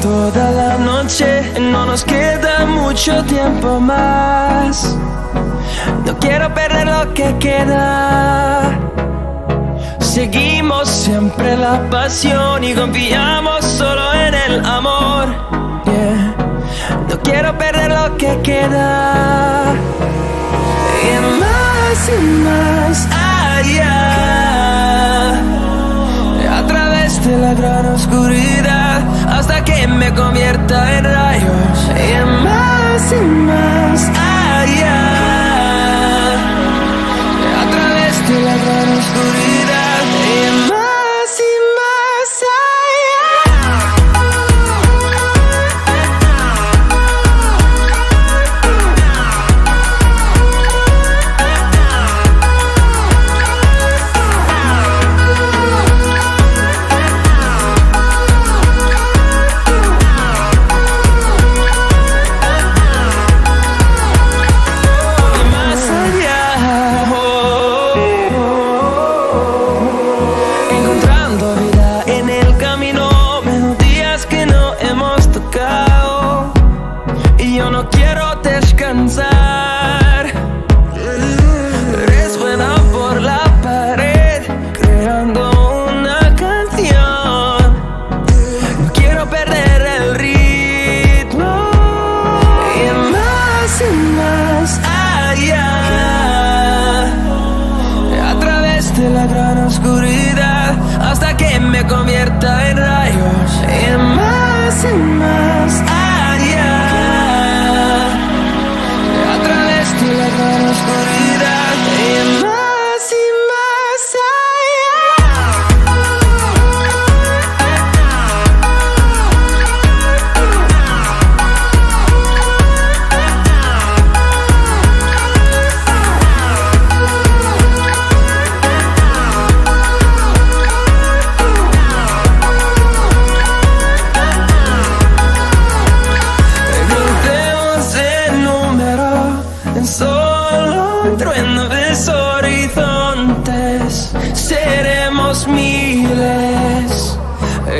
toda la noche, no nos queda mucho tiempo más. No quiero perder lo que queda. Seguimos siempre la pasión y confiamos solo en el amor. Yeah. No quiero perder lo que queda. Y más allá, a través de la gran oscuridad, hasta que me convierta en rayos. Y más allá, a través de la gran oscuridad. Y más convierta en rayos. Y más allá, a través de la gran oscuridad. Y más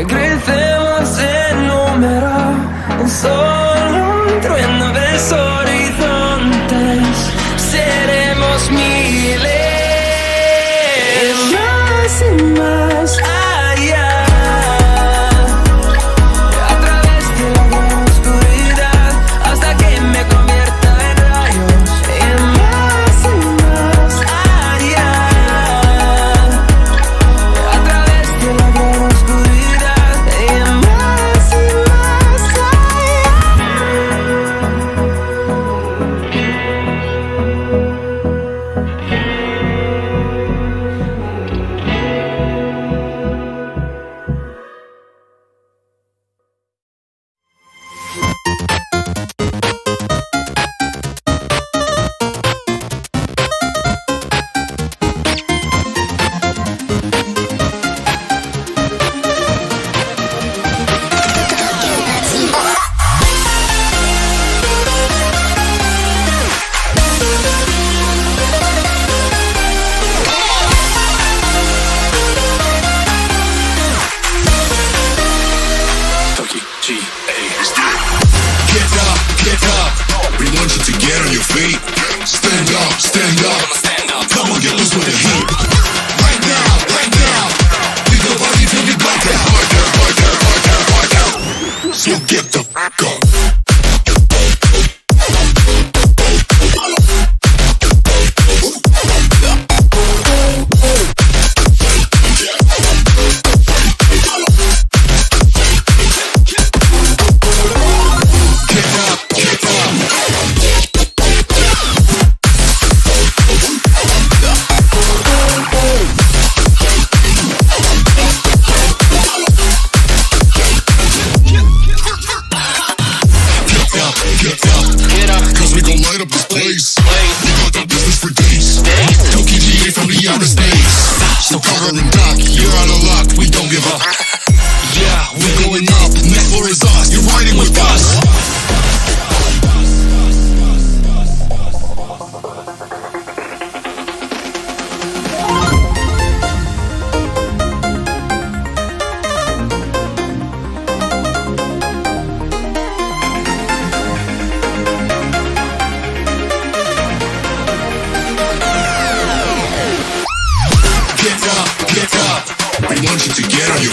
crecemos en número, en solo un trueno de horizontes. Seremos miles. Y más allá, a través de la gran oscuridad, hasta que me convierta en rayos. Y más allá, a través de la gran oscuridad.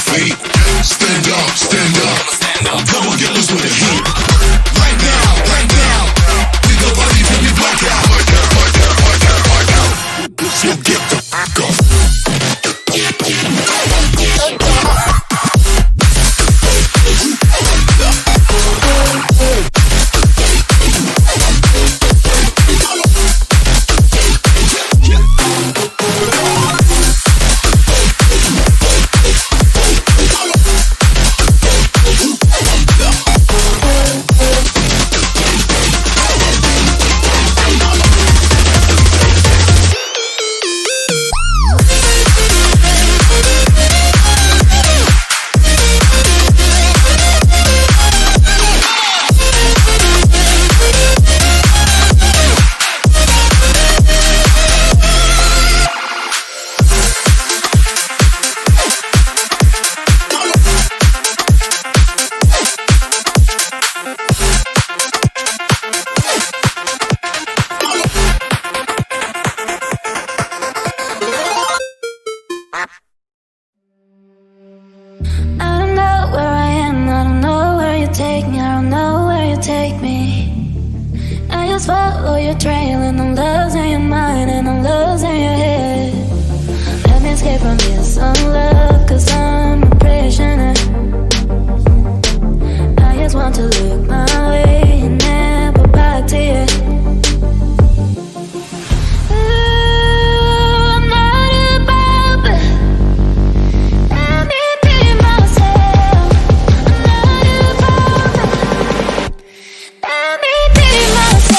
feet. Stand up, stand up. Come on, get loose with the heat. Right now. We go party till we black out. So get the fuck up. Follow your trail and I'm losing your mind and I'm losing your head. Let me escape from this unlove, cause I'm a prisoner. I just want to look my way and never back to you. I'm not above, but let me be myself. I'm not above, let me be myself.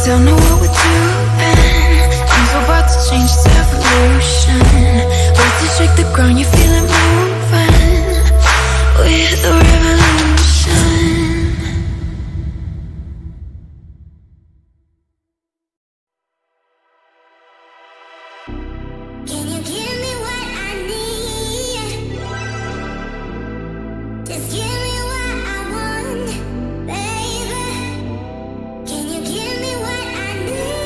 don't know what we're doing. Things are about to change, it's evolution. With to shake the ground, you feel it moving. We're the revolution. Can you give me what I need? Just give me what I want, baby. Can you give me what I need?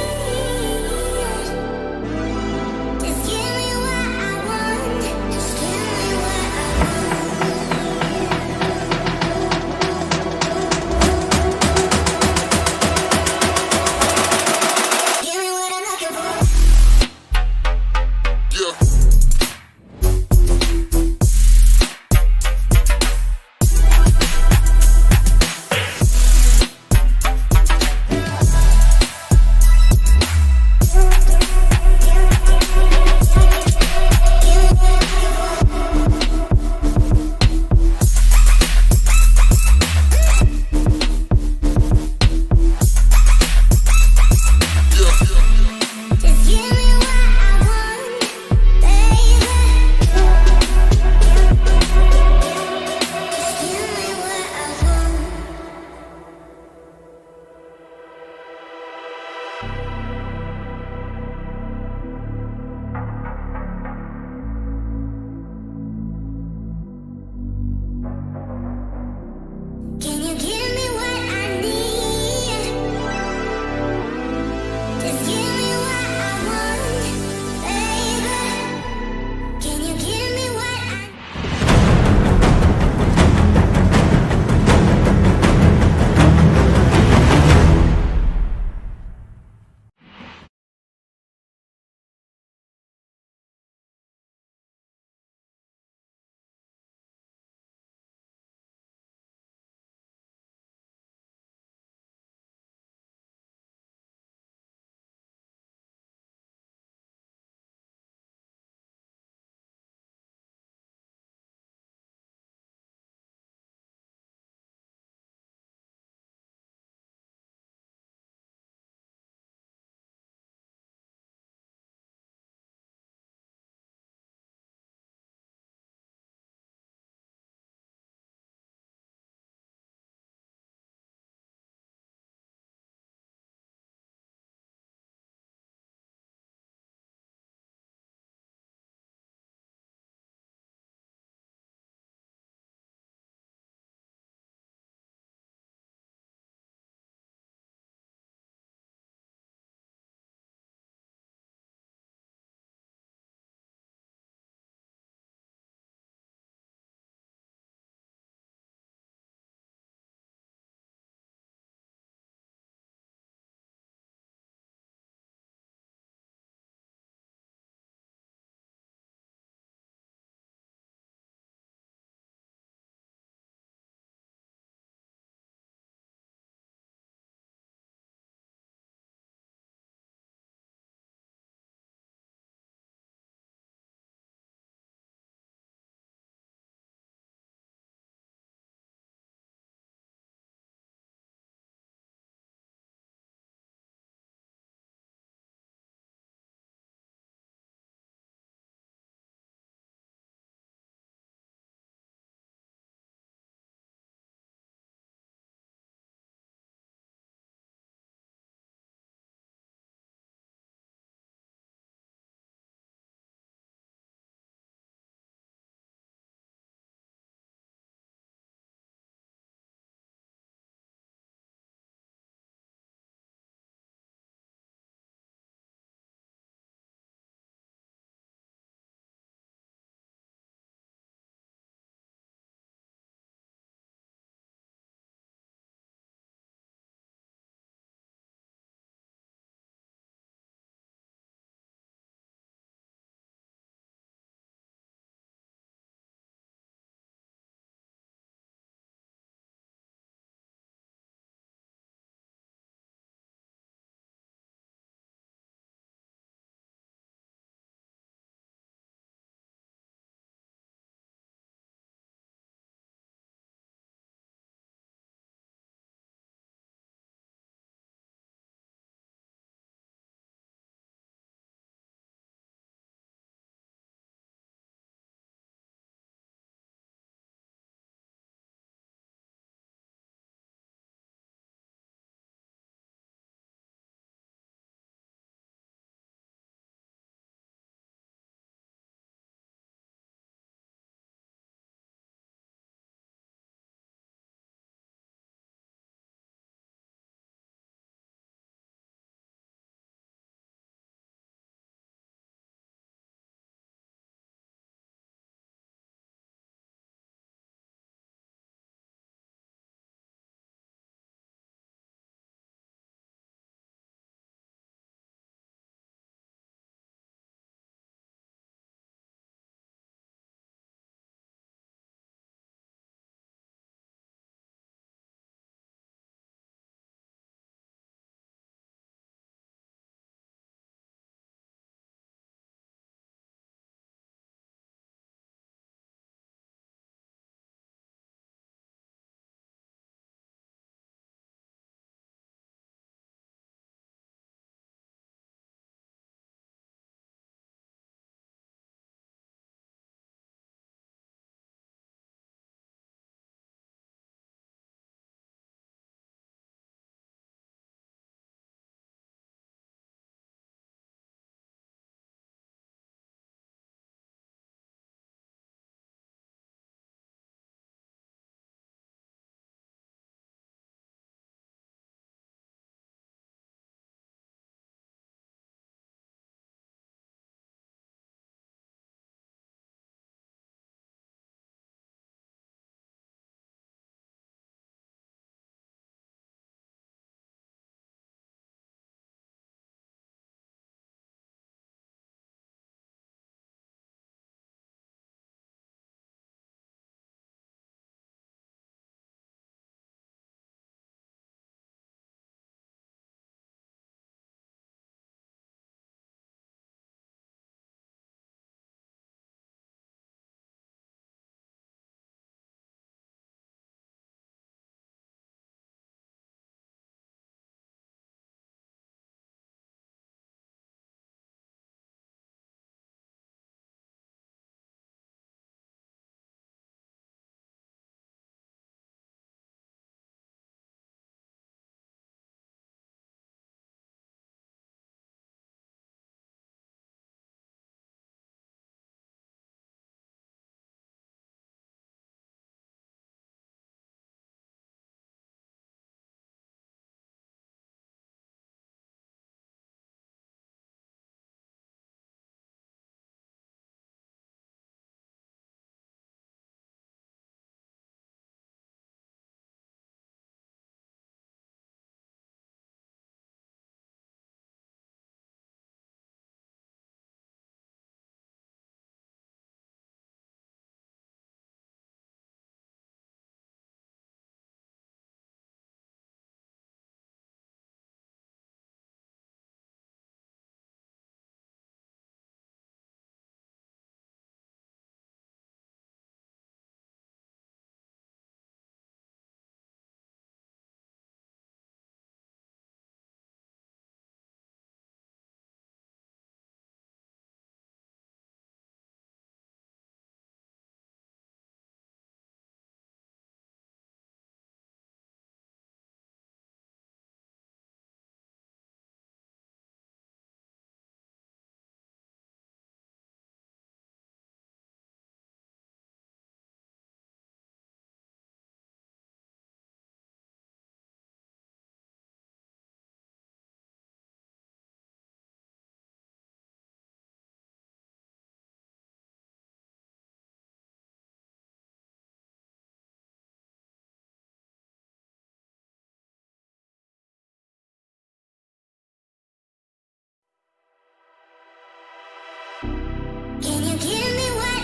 Can you give me what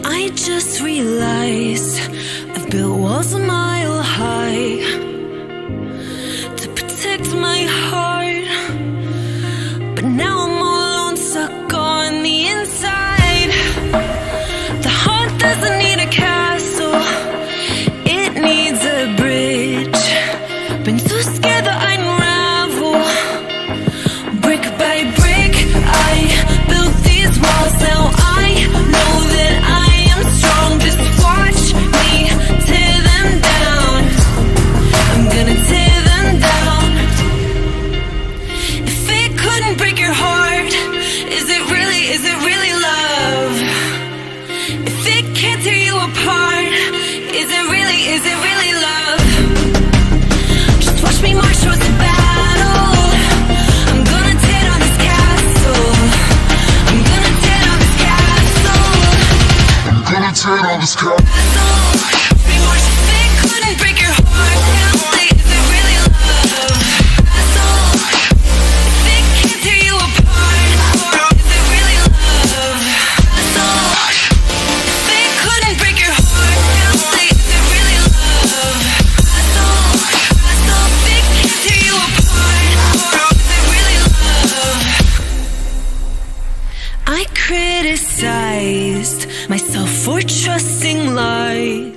I just realized I've built walls a mile high to protect my heart, but now I'm all alone, stuck on the inside. The heart doesn't need a castle, it needs a bridge. Been too scared that I'd unravel. Brick by brick, I built these walls. Now I know that I am strong. Just watch me tear them down. I'm gonna tear them down. If it couldn't break your heart, is it really love? If it can't tear you apart, is it really love? Just watch me march towards the battle. I'm gonna tear down this castle. I'm gonna tear down this castle. I'm gonna tear down this car. Watch me march. If it couldn't break your heart, tell me, is it really love? If it can't tear you apart, is it really love? If it couldn't break your heart, tell me, is it really love? If it can't tear you apart, is it really love? I criticized myself for trusting lies.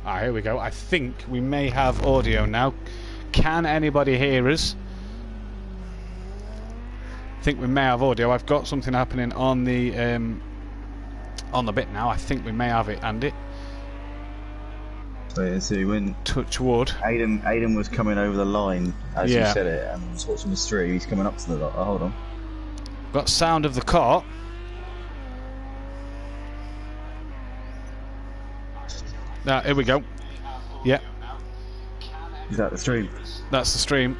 Ah, here we go. I think we may have audio now. Can anybody hear us? I think we may have audio. I've got something happening on the bit now. I think we may have it, Andy. So when Touch wood. Aidan was coming over the line as you said it, and I was watching the stream. He's coming up to the lot. Oh, hold on. Got sound of the car. Here we go. Yeah. Is that the stream? That's the stream.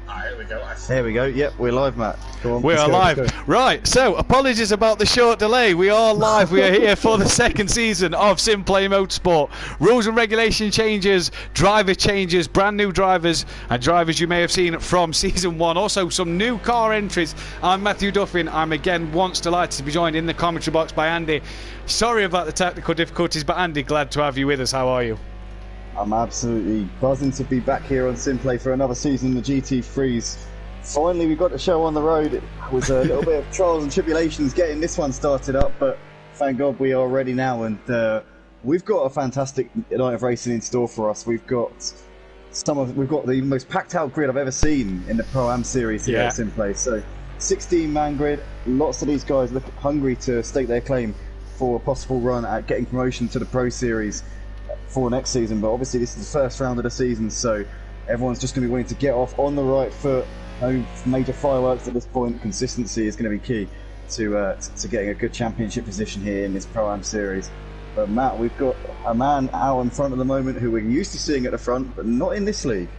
Here we go. There we go. Yep, we're live, Matt. Go on. We are live. Right, so apologies about the short delay. We are live. We are here for the second season of Simplay Motorsport. Rules and regulation changes, driver changes, brand new drivers, and drivers you may have seen from season 1. Also, some new car entries. I'm Matthew Duffin. I'm again once delighted to be joined in the commentary box by Andy. Sorry about the technical difficulties, but Andy, glad to have you with us. How are you? I'm absolutely buzzing to be back here on Simplay for another season in the GT3s. Finally, we got the show on the road. It was a little bit of trials and tribulations getting this one started up, but thank God we are ready now, and we've got a fantastic night of racing in store for us. We've got the most packed out grid I've ever seen in the Pro-Am series here at Simplay. So 16-man grid. Lots of these guys look hungry to stake their claim for a possible run at getting promotion to the Pro Series for next season, but obviously this is the first round of the season, so everyone's just going to be wanting to get off on the right foot. No major fireworks at this point. Consistency is going to be key to getting a good championship position here in this Pro-Am series. But Matt, we've got a man out in front at the moment who we're used to seeing at the front, but not in this league.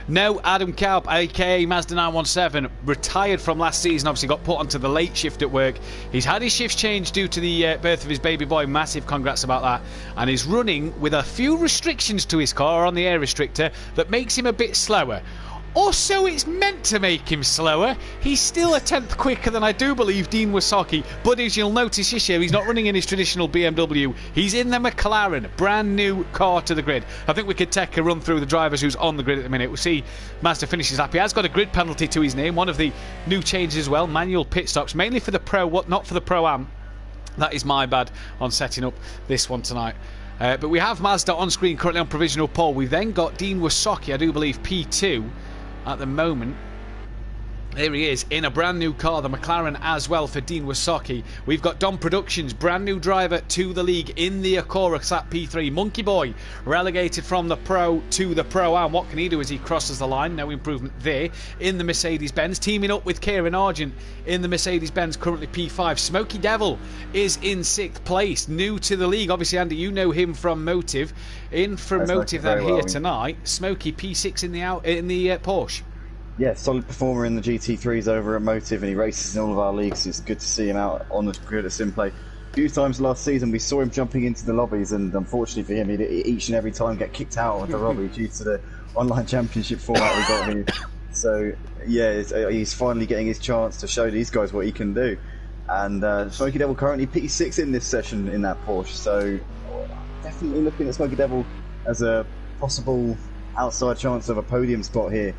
No, Adam Kalp, aka Mazda 917, retired from last season. Obviously got put onto the late shift at work. He's had his shifts changed due to the birth of his baby boy. Massive congrats about that. And he's running with a few restrictions to his car on the air restrictor that makes him a bit slower. Or so it's meant to make him slower. He's still a tenth quicker than I do believe Dean Wasocki, but as you'll notice this year, he's not running in his traditional BMW. He's in the McLaren, brand new car to the grid. I think we could take a run through the drivers who's on the grid at the minute. We'll see Mazda finishes up. He has got a grid penalty to his name, one of the new changes as well, manual pit stops, mainly for the Pro, not for the Pro-Am. That is my bad on setting up this one tonight. But we have Mazda on screen currently on provisional pole. We've then got Dean Wasocki, I do believe P2 at the moment. There he is in a brand new car, the McLaren as well for Dean Wasocki. We've got Dom Productions, brand new driver to the league in the Acura at P3. Monkey Boy relegated from the Pro to the Pro-Am. What can he do as he crosses the line? No improvement there in the Mercedes-Benz. Teaming up with Kieran Argent in the Mercedes-Benz, currently P5. Smokey Devil is in 6th place, new to the league. Obviously, Andy, you know him from Motive. In from Motive then here tonight. Smokey P6 in the Porsche. Yeah, solid performer in the GT3s over at Motive, and he races in all of our leagues. It's good to see him out on the grid at Simplay. A few times last season we saw him jumping into the lobbies, and unfortunately for him, he'd each and every time get kicked out of the lobby due to the online championship format we got here. So yeah, he's finally getting his chance to show these guys what he can do. And Smokey Devil currently P6 in this session in that Porsche, so definitely looking at Smokey Devil as a possible outside chance of a podium spot here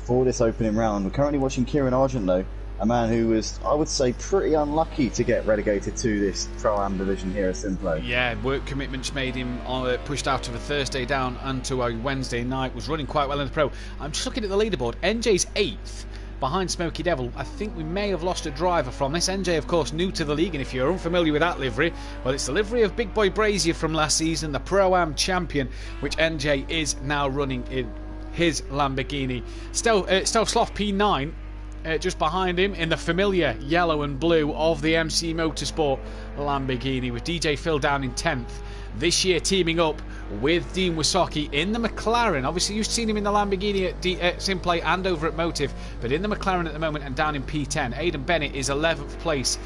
for this opening round. We're currently watching Kieran Argent though, a man who was, I would say, pretty unlucky to get relegated to this Pro-Am division here at Simplay. Yeah, work commitments made him pushed out of a Thursday down onto a Wednesday night. Was running quite well in the Pro. I'm just looking at the leaderboard. NJ's 8th behind Smokey Devil. I think we may have lost a driver from this. NJ, of course, new to the league, and if you're unfamiliar with that livery, well, it's the livery of Big Boy Brazier from last season, the Pro-Am champion, which NJ is now running in his Lamborghini. Stealth Sloth P9 just behind him in the familiar yellow and blue of the MC Motorsport Lamborghini, with DJ Phil down in 10th. This year teaming up with Dean Wasocki in the McLaren. Obviously you've seen him in the Lamborghini at Simplay and over at Motive, but in the McLaren at the moment and down in P10. Aidan Bennett is 11th place,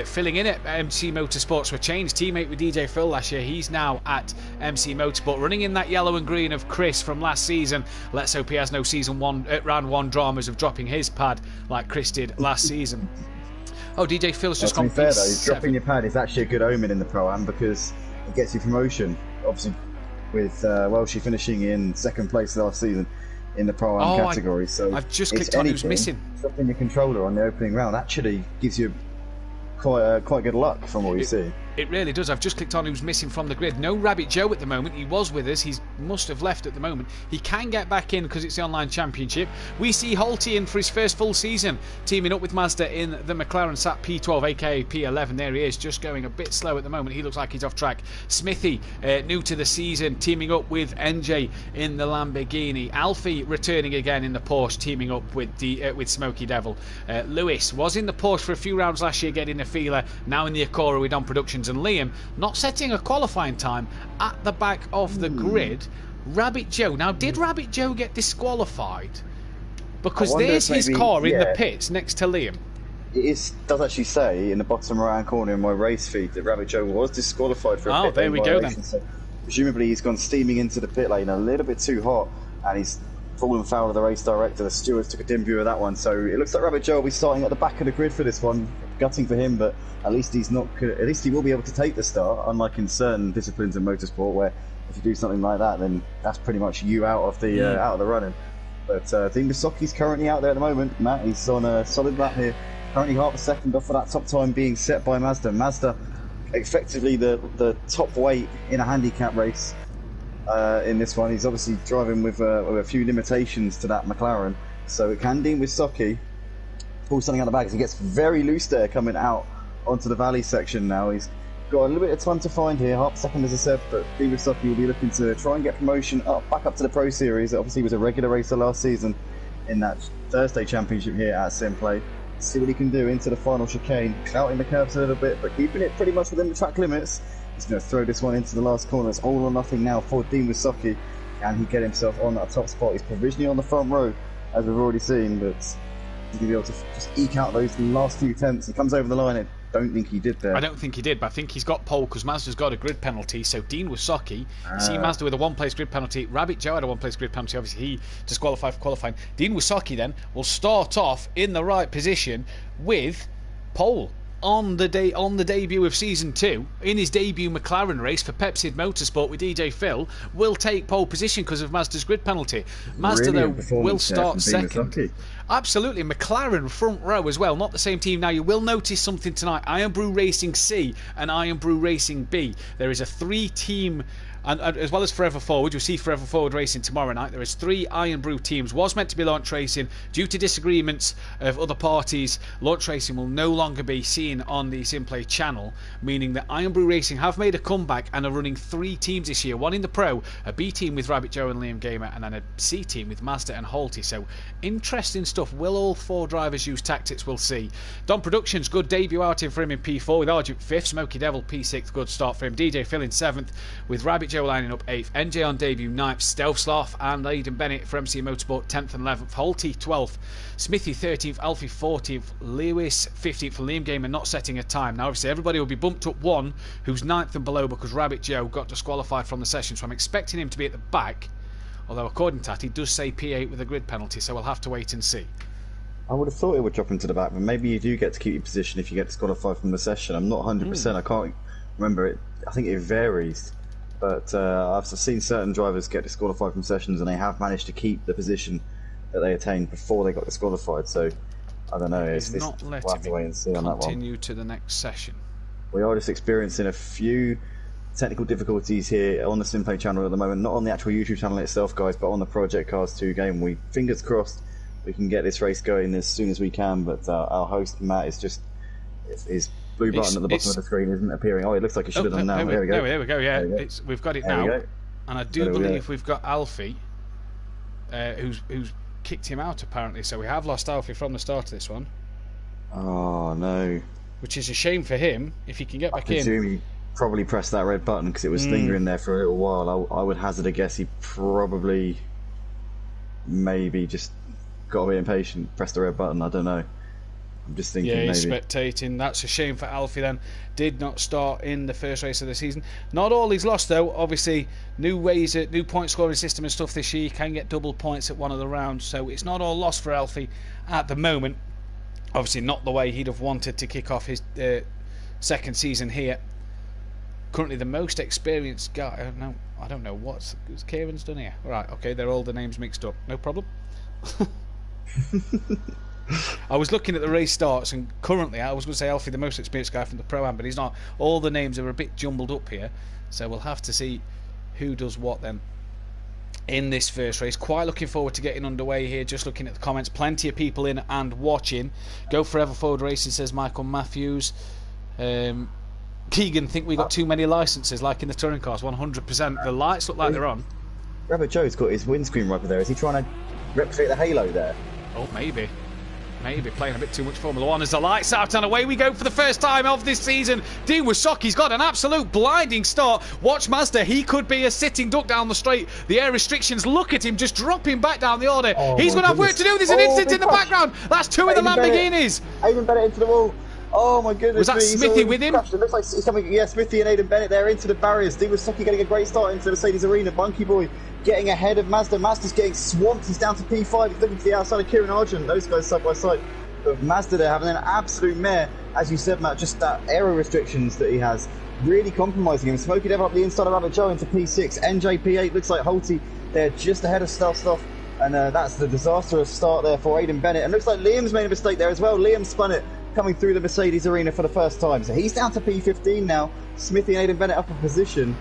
filling in at MC Motorsports. Were changed teammate with DJ Phil last year. He's now at MC Motorsport, running in that yellow and green of Chris from last season. Let's hope he has no round one dramas of dropping his pad like Chris did last season. Oh, DJ Phil's just gone. To be fair though, dropping your pad is actually a good omen in the Pro-Am because it gets you promotion. Obviously, with Welshie finishing in 2nd place last season in the Pro-Am category. So I've just clicked on who's missing. Dropping your controller on the opening round actually gives you quite good luck from what we see. It really does. I've just clicked on who's missing from the grid. No Rabbit Joe at the moment. He was with us. He must have left at the moment. He can get back in because it's the online championship. We see Holty in for his first full season, teaming up with Mazda in the McLaren SAP P12, aka P11. There he is, just going a bit slow at the moment. He looks like he's off track. Smithy, new to the season, teaming up with NJ in the Lamborghini. Alfie returning again in the Porsche, teaming up with Smokey Devil. Lewis was in the Porsche for a few rounds last year, getting a feeler. Now in the Acura with Don Productions. And Liam not setting a qualifying time at the back of the grid. Rabbit Joe. Now, did Rabbit Joe get disqualified? Because there's his car in the pits next to Liam. It does actually say in the bottom right-hand corner in my race feed that Rabbit Joe was disqualified for a pit there we go then. So presumably he's gone steaming into the pit lane a little bit too hot, and he's fallen foul of the race director. The stewards took a dim view of that one, so it looks like Rabbit Joe will be starting at the back of the grid for this one. Gutting for him, but at least he's not. At least he will be able to take the start, unlike in certain disciplines in motorsport where if you do something like that, then that's pretty much you out of the running. But Dean Bisocchi's currently out there at the moment. Matt, he's on a solid lap here. Currently half a second off for that top time being set by Mazda. Mazda, effectively the top weight in a handicap race in this one. He's obviously driving with a few limitations to that McLaren, so it can Dean Bisocchi pull something out of the bag. He gets very loose there coming out onto the valley section now. He's got a little bit of time to find here, half a second as I said, but Dean Bisocchi will be looking to try and get promotion back up to the Pro Series. Obviously he was a regular racer last season in that Thursday championship here at Simplay. See what he can do into the final chicane, clouting the curves a little bit, but keeping it pretty much within the track limits. He's going to throw this one into the last corner. It's all or nothing now for Dean Bisocchi. Can he get himself on that top spot? He's provisionally on the front row, as we've already seen, but he's going to be able to just eke out those last few attempts. He comes over the line. I don't think he did there. I don't think he did, but I think he's got pole because Mazda's got a grid penalty. So Dean Bisocchi, you see Mazda with a one-place grid penalty. Rabbit Joe had a one-place grid penalty. Obviously, he disqualified for qualifying. Dean Bisocchi then will start off in the right position with pole on the debut of season 2 in his debut McLaren race for Pepsi Motorsport with DJ Phil. Will take pole position because of Mazda's grid penalty. Mazda though will start second. Absolutely, McLaren front row as well, not the same team. Now you will notice something tonight. Iron Brew Racing C and Iron Brew Racing B. There is a 3-team, and as well as Forever Forward, you'll see Forever Forward Racing tomorrow night. There is 3 Iron Brew teams. Was meant to be launch racing. Due to disagreements of other parties, launch racing will no longer be seen on the Simplay channel, meaning that Iron Brew Racing have made a comeback and are running 3 teams this year. One in the Pro, a B team with Rabbit Joe and Liam Gamer, and then a C team with Mazda and Holty. So interesting stuff. Will all 4 drivers use tactics? We'll see. Don Productions, good debut outing for him in P4 with Argent 5th, Smokey Devil P6th, good start for him. DJ Phil in 7th with Rabbit Joe lining up 8th, NJ on debut 9th, Stealth Sloth and Aidan Bennett for MC Motorsport 10th and 11th, Holty 12th, Smithy 13th, Alfie 14th, Lewis 15th for Liam Gamer not setting a time. Now obviously everybody will be bumped up 1 who's 9th and below because Rabbit Joe got disqualified from the session, so I'm expecting him to be at the back, although according to that he does say P8 with a grid penalty, so we'll have to wait and see. I would have thought it would drop him to the back, but maybe you do get to keep your position if you get disqualified from the session. I'm not 100%, I can't remember it. I think it varies, but I've seen certain drivers get disqualified from sessions and they have managed to keep the position that they attained before they got disqualified, so I don't know. He's not letting me wait and see on that one. Continue to the next session. We are just experiencing a few technical difficulties here on the Simplay channel at the moment, not on the actual YouTube channel itself, guys, but on the Project Cars 2 game. We fingers crossed we can get this race going as soon as we can, but our host Matt is just his blue button at the bottom of the screen isn't appearing. Oh, it looks like it should have done now. There we go. There we go. Yeah, we've got it now, and I do believe we've got Alfie, who's kicked him out apparently. So we have lost Alfie from the start of this one. Oh no! Which is a shame for him if he can get back in. I presume he probably pressed that red button because it was lingering there for a little while. I would hazard a guess he probably, maybe just got a bit impatient, pressed the red button. I don't know. I'm just thinking maybe. He's spectating. That's a shame for Alfie then. Did not start in the first race of the season. Not all he's lost though. Obviously, new point scoring system and stuff this year. You can get double points at one of the rounds, so it's not all lost for Alfie at the moment. Obviously, not the way he'd have wanted to kick off his second season here. Currently, the most experienced guy. I don't know what's Kieran's done here. Right, okay, they're all the names mixed up. No problem. I was looking at the race starts, and currently I was going to say Alfie, the most experienced guy from the Pro-Am, but he's not. All the names are a bit jumbled up here, so we'll have to see who does what then in this first race. Quite looking forward to getting underway here. Just looking at the comments, plenty of people in and watching. Go Forever Forward Racing, says Michael Matthews. Keegan, think we got too many licenses like in the touring cars. 100%. The lights look like they're on. Rabbit Joe's got his windscreen wiper there. Is he trying to replicate the halo there? Oh, maybe playing a bit too much Formula 1 as the lights out, and away we go for the first time of this season. Dean Wisoki's got an absolute blinding start. Watch Mazda, he could be a sitting duck down the straight. The air restrictions, look at him just dropping back down the order. He's going to have work to do. There's an incident in the background. That's two of the Lamborghinis. Aidan Bennett into the wall. Oh my goodness. Was that Smithy with him? It looks like he's coming. Yeah, Smithy and Aidan Bennett there into the barriers. Dean Wisoki getting a great start into the Mercedes arena. Monkey Boy getting ahead of Mazda. Mazda's getting swamped. He's down to P5. He's looking to the outside of Kieran Argent. Those guys side by side. But Mazda there having an absolute mare, as you said, Matt, just that aero restrictions that he has really compromising him. Smokey Devil up the inside of Rabbit Joe into P6. NJP8 looks like Holty there just ahead of Stuff. And that's the disastrous start there for Aidan Bennett. And looks like Liam's made a mistake there as well. Liam spun it coming through the Mercedes arena for the first time. So he's down to P15 now. Smithy and Aidan Bennett up in position.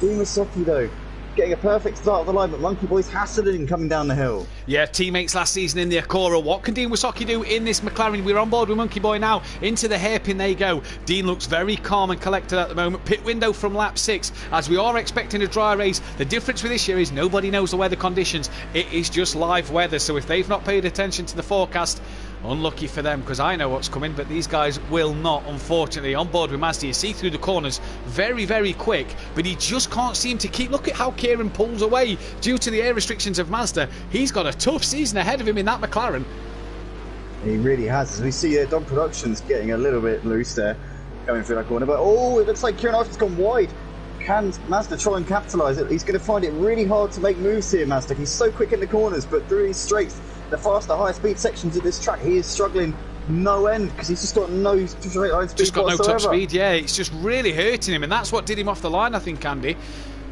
Dean Wisoki though, getting a perfect start of the line, but Monkey Boy's hassling coming down the hill. Yeah, teammates last season in the Acura. What can Dean Wisoki do in this McLaren? We're on board with Monkey Boy now. Into the hairpin they go. Dean looks very calm and collected at the moment. Pit window from lap 6. As we are expecting a dry race, the difference with this year is nobody knows the weather conditions. It is just live weather. So if they've not paid attention to the forecast, unlucky for them, because I know what's coming, but these guys will not, unfortunately. On board with Mazda, you see through the corners, very, very quick, but he just can't seem to keep. Look at how Kieran pulls away due to the air restrictions of Mazda. He's got a tough season ahead of him in that McLaren. He really has. As we see Don Productions getting a little bit loose there, coming through that corner, but it looks like Kieran Argent's gone wide. Can Mazda try and capitalise it? He's going to find it really hard to make moves here, Mazda. He's so quick in the corners, but through these straights, the faster, higher speed sections of this track, he is struggling no end because he's just got no straight line speed. Just got whatsoever. no top speed, yeah. It's just really hurting him, and that's what did him off the line, I think, Andy.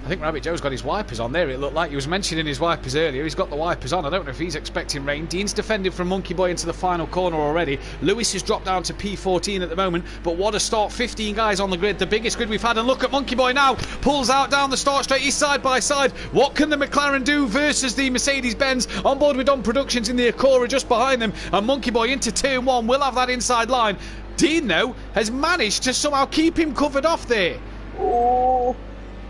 I think Rabbit Joe's got his wipers on there. It looked like he was mentioning his wipers earlier. He's got the wipers on. I don't know if he's expecting rain. Dean's defending from Monkey Boy into the final corner already. Lewis has dropped down to P14 at the moment, but what a start. 15 guys on the grid, the biggest grid we've had. And look at Monkey Boy now. Pulls out down the start straight. He's side by side. What can the McLaren do versus the Mercedes-Benz? On board with Don Productions in the Acura just behind them. And Monkey Boy into turn 1 will have that inside line. Dean, though, has managed to somehow keep him covered off there. Oh,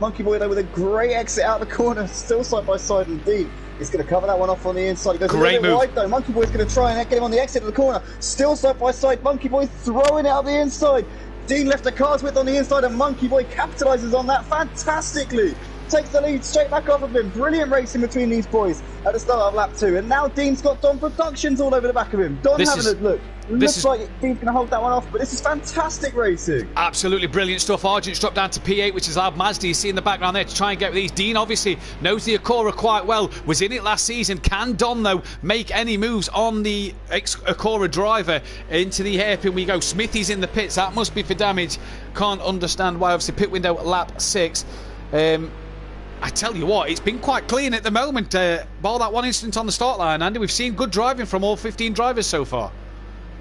Monkey Boy though with a great exit out of the corner, still side by side, and Dean is going to cover that one off on the inside. He goes great a little bit move. wide though. Monkey Boy's going to try and get him on the exit of the corner, still side by side. Monkey Boy throwing it out the inside. Dean left a car's width on the inside, and Monkey Boy capitalises on that fantastically. Takes the lead straight back off of him. Brilliant racing between these boys at the start of lap 2, and now Dean's got Don Productions all over the back of him. Don having a look. Looks like Dean's going to hold that one off, but this is fantastic racing. Absolutely brilliant stuff. Argent's dropped down to P8, which is allowed Mazda, you see in the background there, to try and get with these. Dean obviously knows the Acura quite well, was in it last season. Can Don, though, make any moves on the Acura driver? Into the hairpin we go. Smithy's in the pits. That must be for damage. Can't understand why. Obviously, pit window at lap 6. I tell you what, it's been quite clean at the moment. Bar that one incident on the start line, Andy, we've seen good driving from all 15 drivers so far.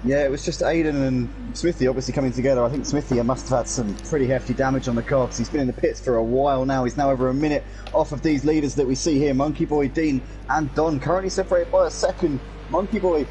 Yeah, it was just Aidan and Smithy obviously coming together. I think Smithy must have had some pretty hefty damage on the car because he's been in the pits for a while now. He's now over a minute off of these leaders that we see here. Monkey Boy, Dean and Don currently separated by a second. Monkey Boy,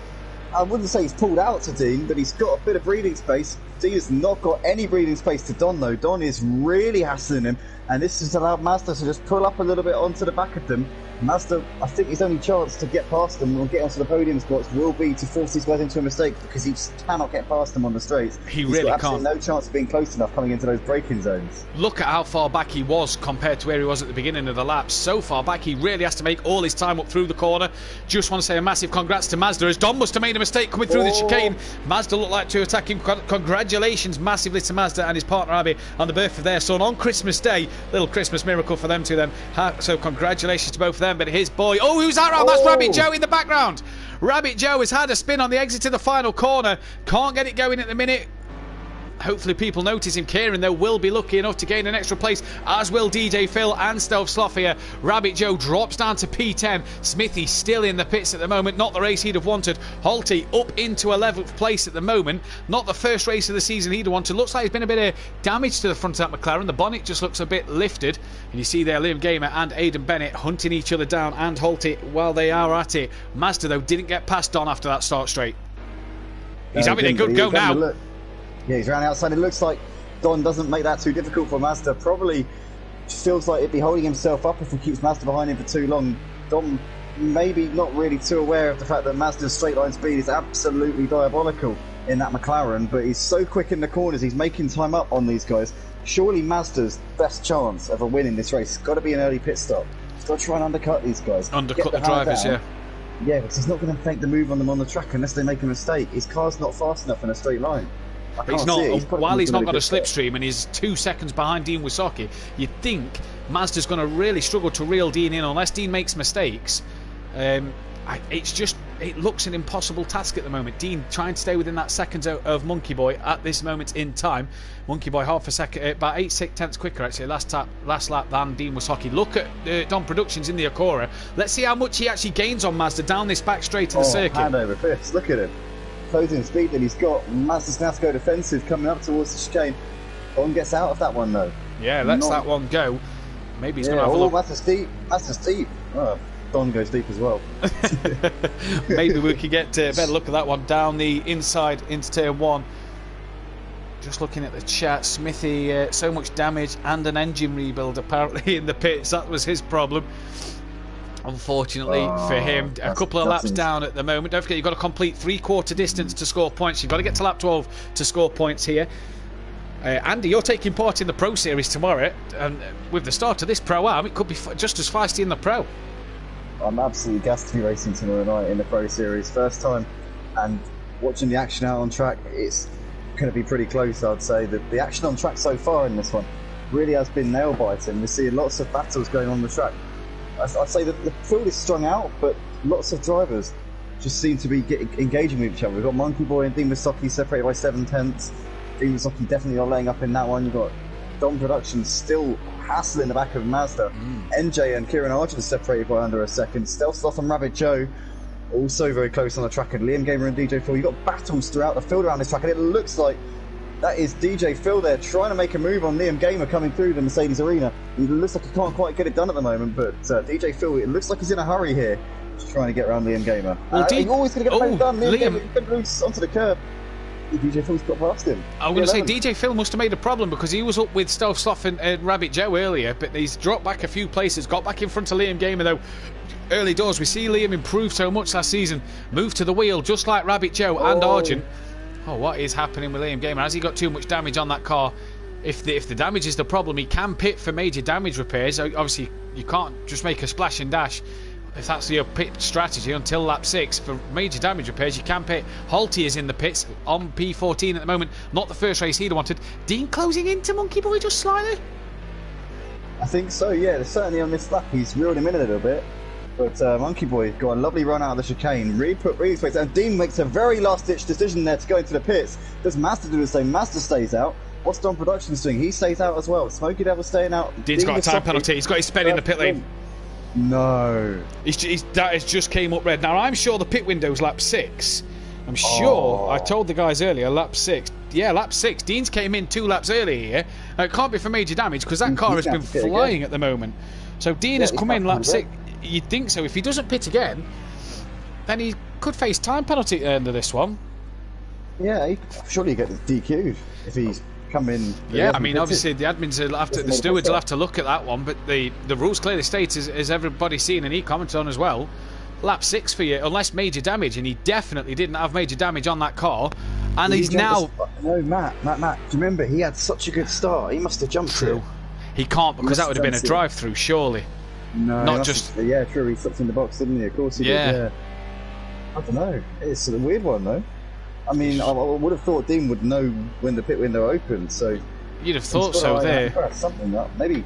I wouldn't say he's pulled out to Dean, but he's got a bit of breathing space. Dean has not got any breathing space to Don though. Don is really hassling him, and this has allowed Mazda to just pull up a little bit onto the back of them. Mazda, I think his only chance to get past them or get onto the podium spots will be to force these guys into a mistake because he just cannot get past them on the straights. He really got can't. No chance of being close enough coming into those braking zones. Look at how far back he was compared to where he was at the beginning of the lap. So far back, he really has to make all his time up through the corner. Just want to say a massive congrats to Mazda, as Don must have made a mistake coming through the chicane. Mazda looked like to attack him. Congratulations massively to Mazda and his partner Abby on the birth of their son on Christmas Day. Little Christmas miracle for them two then. So congratulations to both of them. But his boy, who's that around? That's Rabbit Joe in the background. Rabbit Joe has had a spin on the exit to the final corner. Can't get it going at the minute. hopefully people notice him. Kieran, though, will be lucky enough to gain an extra place, as will DJ Phil and Stealth Sloth here. Rabbit Joe drops down to P10. Smithy still in the pits at the moment. Not the race he'd have wanted. Holty up into 11th place at the moment. Not the first race of the season he'd have wanted. Looks like there's been a bit of damage to the front of that McLaren. The bonnet just looks a bit lifted. And you see there Liam Gamer and Aidan Bennett hunting each other down, and Holty while they are at it. Mazda, though, didn't get past Don after that start straight. He's having a good go now. Yeah, he's round outside. It looks like Don doesn't make that too difficult for Mazda. Probably feels like he'd be holding himself up if he keeps Mazda behind him for too long. Don maybe not really too aware of the fact that Mazda's straight line speed is absolutely diabolical in that McLaren, but he's so quick in the corners, he's making time up on these guys. Surely Mazda's best chance of a win in this race has got to be an early pit stop. He's got to try and undercut these guys. Undercut the drivers, yeah. Yeah, because he's not going to make the move on them on the track unless they make a mistake. His car's not fast enough in a straight line. He's not. While he's not got a slipstream and he's 2 seconds behind Dean Wysocki, you'd think Mazda's going to really struggle to reel Dean in unless Dean makes mistakes. It looks an impossible task at the moment. Dean trying to stay within that second of Monkey Boy at this moment in time. Monkey Boy half a second, about 8/6 quicker actually last lap than Dean Wysocki. Look at Don Productions in the Acura. Let's see how much he actually gains on Mazda down this back straight of the circuit. Hand over fist. Look at him. Closing speed that he's got. Mazda's going to have to go defensive coming up towards the chicane. Don gets out of that one though. Yeah, lets that one go. Maybe he's going to have a look. Mazda's deep. Mazda's deep. Oh, Don goes deep as well. Maybe we could get a better look at that one down the inside into turn 1. Just looking at the chat, Smithy, so much damage and an engine rebuild apparently in the pits. That was his problem. Unfortunately for him, a couple of laps down at the moment. Don't forget, you've got to complete 3/4 distance to score points. You've got to get to lap 12 to score points here. Andy, you're taking part in the Pro Series tomorrow, and with the start of this Pro-Am, it could be just as feisty in the Pro. I'm absolutely gassed to be racing tomorrow night in the Pro Series. First time, and watching the action out on track, it's going to be pretty close, I'd say. The action on track so far in this one really has been nail-biting. We're seeing lots of battles going on the track. I'd say that the field is strung out, but lots of drivers just seem to be engaging with each other. We've got Monkey Boy and Dean Wysocki separated by 7/10. Dean Wysocki definitely not laying up in that one. You've got Don Productions still hassling the back of Mazda. NJ and Kieran Argent separated by under a second. Stealth Sloth and Rabbit Joe also very close on the track, and Liam Gamer and DJ Phil. You've got battles throughout the field around this track, and it looks like that is DJ Phil there trying to make a move on Liam Gamer coming through the Mercedes arena. It looks like he can't quite get it done at the moment, but DJ Phil, it looks like he's in a hurry here, just trying to get around Liam Gamer. He's always going to get it done. Liam Gamer could loose onto the curb. DJ Phil's got past him. I'm going to say DJ Phil must have made a problem because he was up with Stealth Sloth and Rabbit Joe earlier, but he's dropped back a few places, got back in front of Liam Gamer though. Early doors, we see Liam improve so much last season, move to the wheel just like Rabbit Joe and Argent. Oh, what is happening with Liam Gamer? Has he got too much damage on that car? If the damage is the problem, he can pit for major damage repairs. Obviously, you can't just make a splash and dash if that's your pit strategy until lap 6. For major damage repairs, you can pit. Holty is in the pits on P14 at the moment. Not the first race he'd wanted. Dean closing into Monkey Boy just slightly? I think so, yeah. Certainly on this lap, he's reeled him in a little bit. But Monkey Boy got a lovely run out of the chicane, really space, and Dean makes a very last-ditch decision there to go into the pits. Does Mazda do the same? Mazda stays out. What's Don Productions doing? He stays out as well. Smokey Devil staying out. Dean's got a time penalty. He's got his sped in the pit lane. No. That has just came up red. Now, I'm sure the pit window's lap 6. I'm sure. I told the guys earlier, lap 6. Yeah, lap 6. Dean's came in 2 laps earlier here. It can't be for major damage because that car has been flying at the moment. So Dean has come in lap 6. You'd think so. If he doesn't pit again, then he could face time penalty at the end of this one. Yeah, surely he gets DQ'd if he's come in. Yeah, I mean, obviously the admins will have to, the stewards will have to look at that one, but the rules clearly state, as everybody's seen and he commented on as well, lap 6 for you, unless major damage, and he definitely didn't have major damage on that car, and he's now... No, Matt, do you remember, he had such a good start, he must have jumped through. He can't, because that would have been a drive-through, surely. No, not just... Yeah, true, he slipped in the box, didn't he? Of course he did, yeah. I don't know, it's a weird one though. I mean, I would have thought Dean would know when the pit window opened, so... You'd have thought so there. Something up. Maybe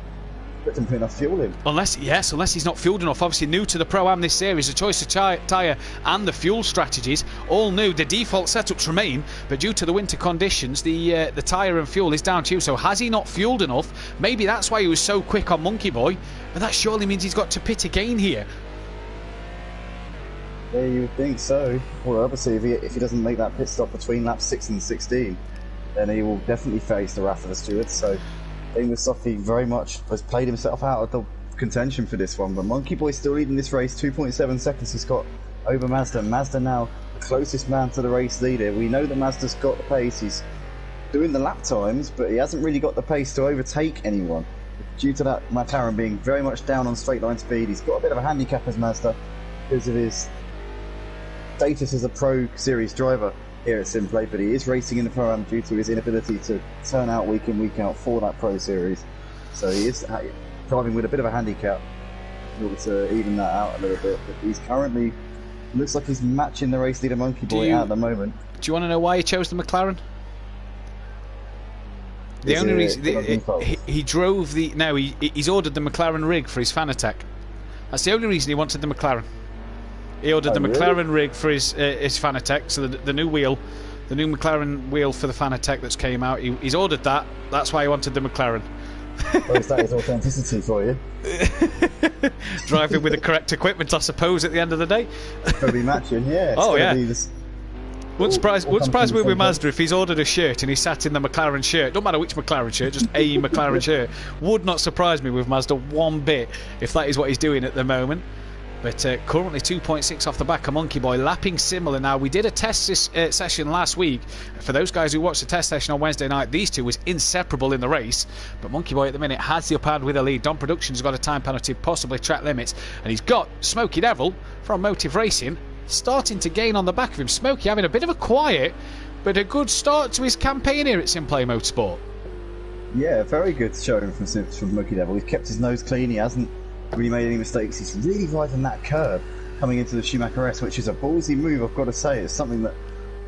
didn't put enough fuel in. Unless he's not fueled enough. Obviously new to the Pro-Am this series, the choice of tyre and the fuel strategies, all new. The default setups remain, but due to the winter conditions, the tyre and fuel is down to you. So has he not fueled enough? Maybe that's why he was so quick on Monkey Boy, but that surely means he's got to pit again here. Yeah, you would think so. Well, obviously, if he doesn't make that pit stop between laps 6 and 16, then he will definitely face the wrath of the stewards. So Damon Sophie very much has played himself out of the contention for this one, but Monkey Boy still leading this race. 2.7 seconds he's got over Mazda. Mazda now the closest man to the race leader. We know that Mazda's got the pace. He's doing the lap times, but he hasn't really got the pace to overtake anyone. Due to that McLaren being very much down on straight line speed, he's got a bit of a handicap as Mazda because of his status as a Pro Series driver here at Simplay, but he is racing in the Pro-Am due to his inability to turn out week in, week out for that Pro Series. So he is driving with a bit of a handicap in order to even that out a little bit. But he's currently, looks like he's matching the race leader Monkey Boy at the moment. Do you want to know why he chose the McLaren? The only reason he drove the... No, he's ordered the McLaren rig for his fan attack. That's the only reason he wanted the McLaren. He ordered the McLaren rig for his Fanatec, so the new wheel, the new McLaren wheel for the Fanatec that's came out. He's ordered that. That's why he wanted the McLaren. Well, is that his authenticity for you? Driving with the correct equipment, I suppose, at the end of the day. It'll be matching, yeah. Oh, yeah. Wouldn't surprise me with Mazda if he's ordered a shirt and he sat in the McLaren shirt. Don't matter which McLaren shirt, just a McLaren shirt. Would not surprise me with Mazda one bit if that is what he's doing at the moment. But currently 2.6 off the back of Monkey Boy, lapping similar. Now, we did a test session last week. For those guys who watched the test session on Wednesday night, these two was inseparable in the race. But Monkey Boy at the minute has the upper hand with a lead. Dom Productions got a time penalty, possibly track limits. And he's got Smokey Devil from Motive Racing starting to gain on the back of him. Smokey having a bit of a quiet, but a good start to his campaign here at Simplay Motorsport. Yeah, very good showing from Monkey Devil. He's kept his nose clean. He hasn't really made any mistakes. He's really riding that curb coming into the Schumacher S, which is a ballsy move, I've got to say. It's something that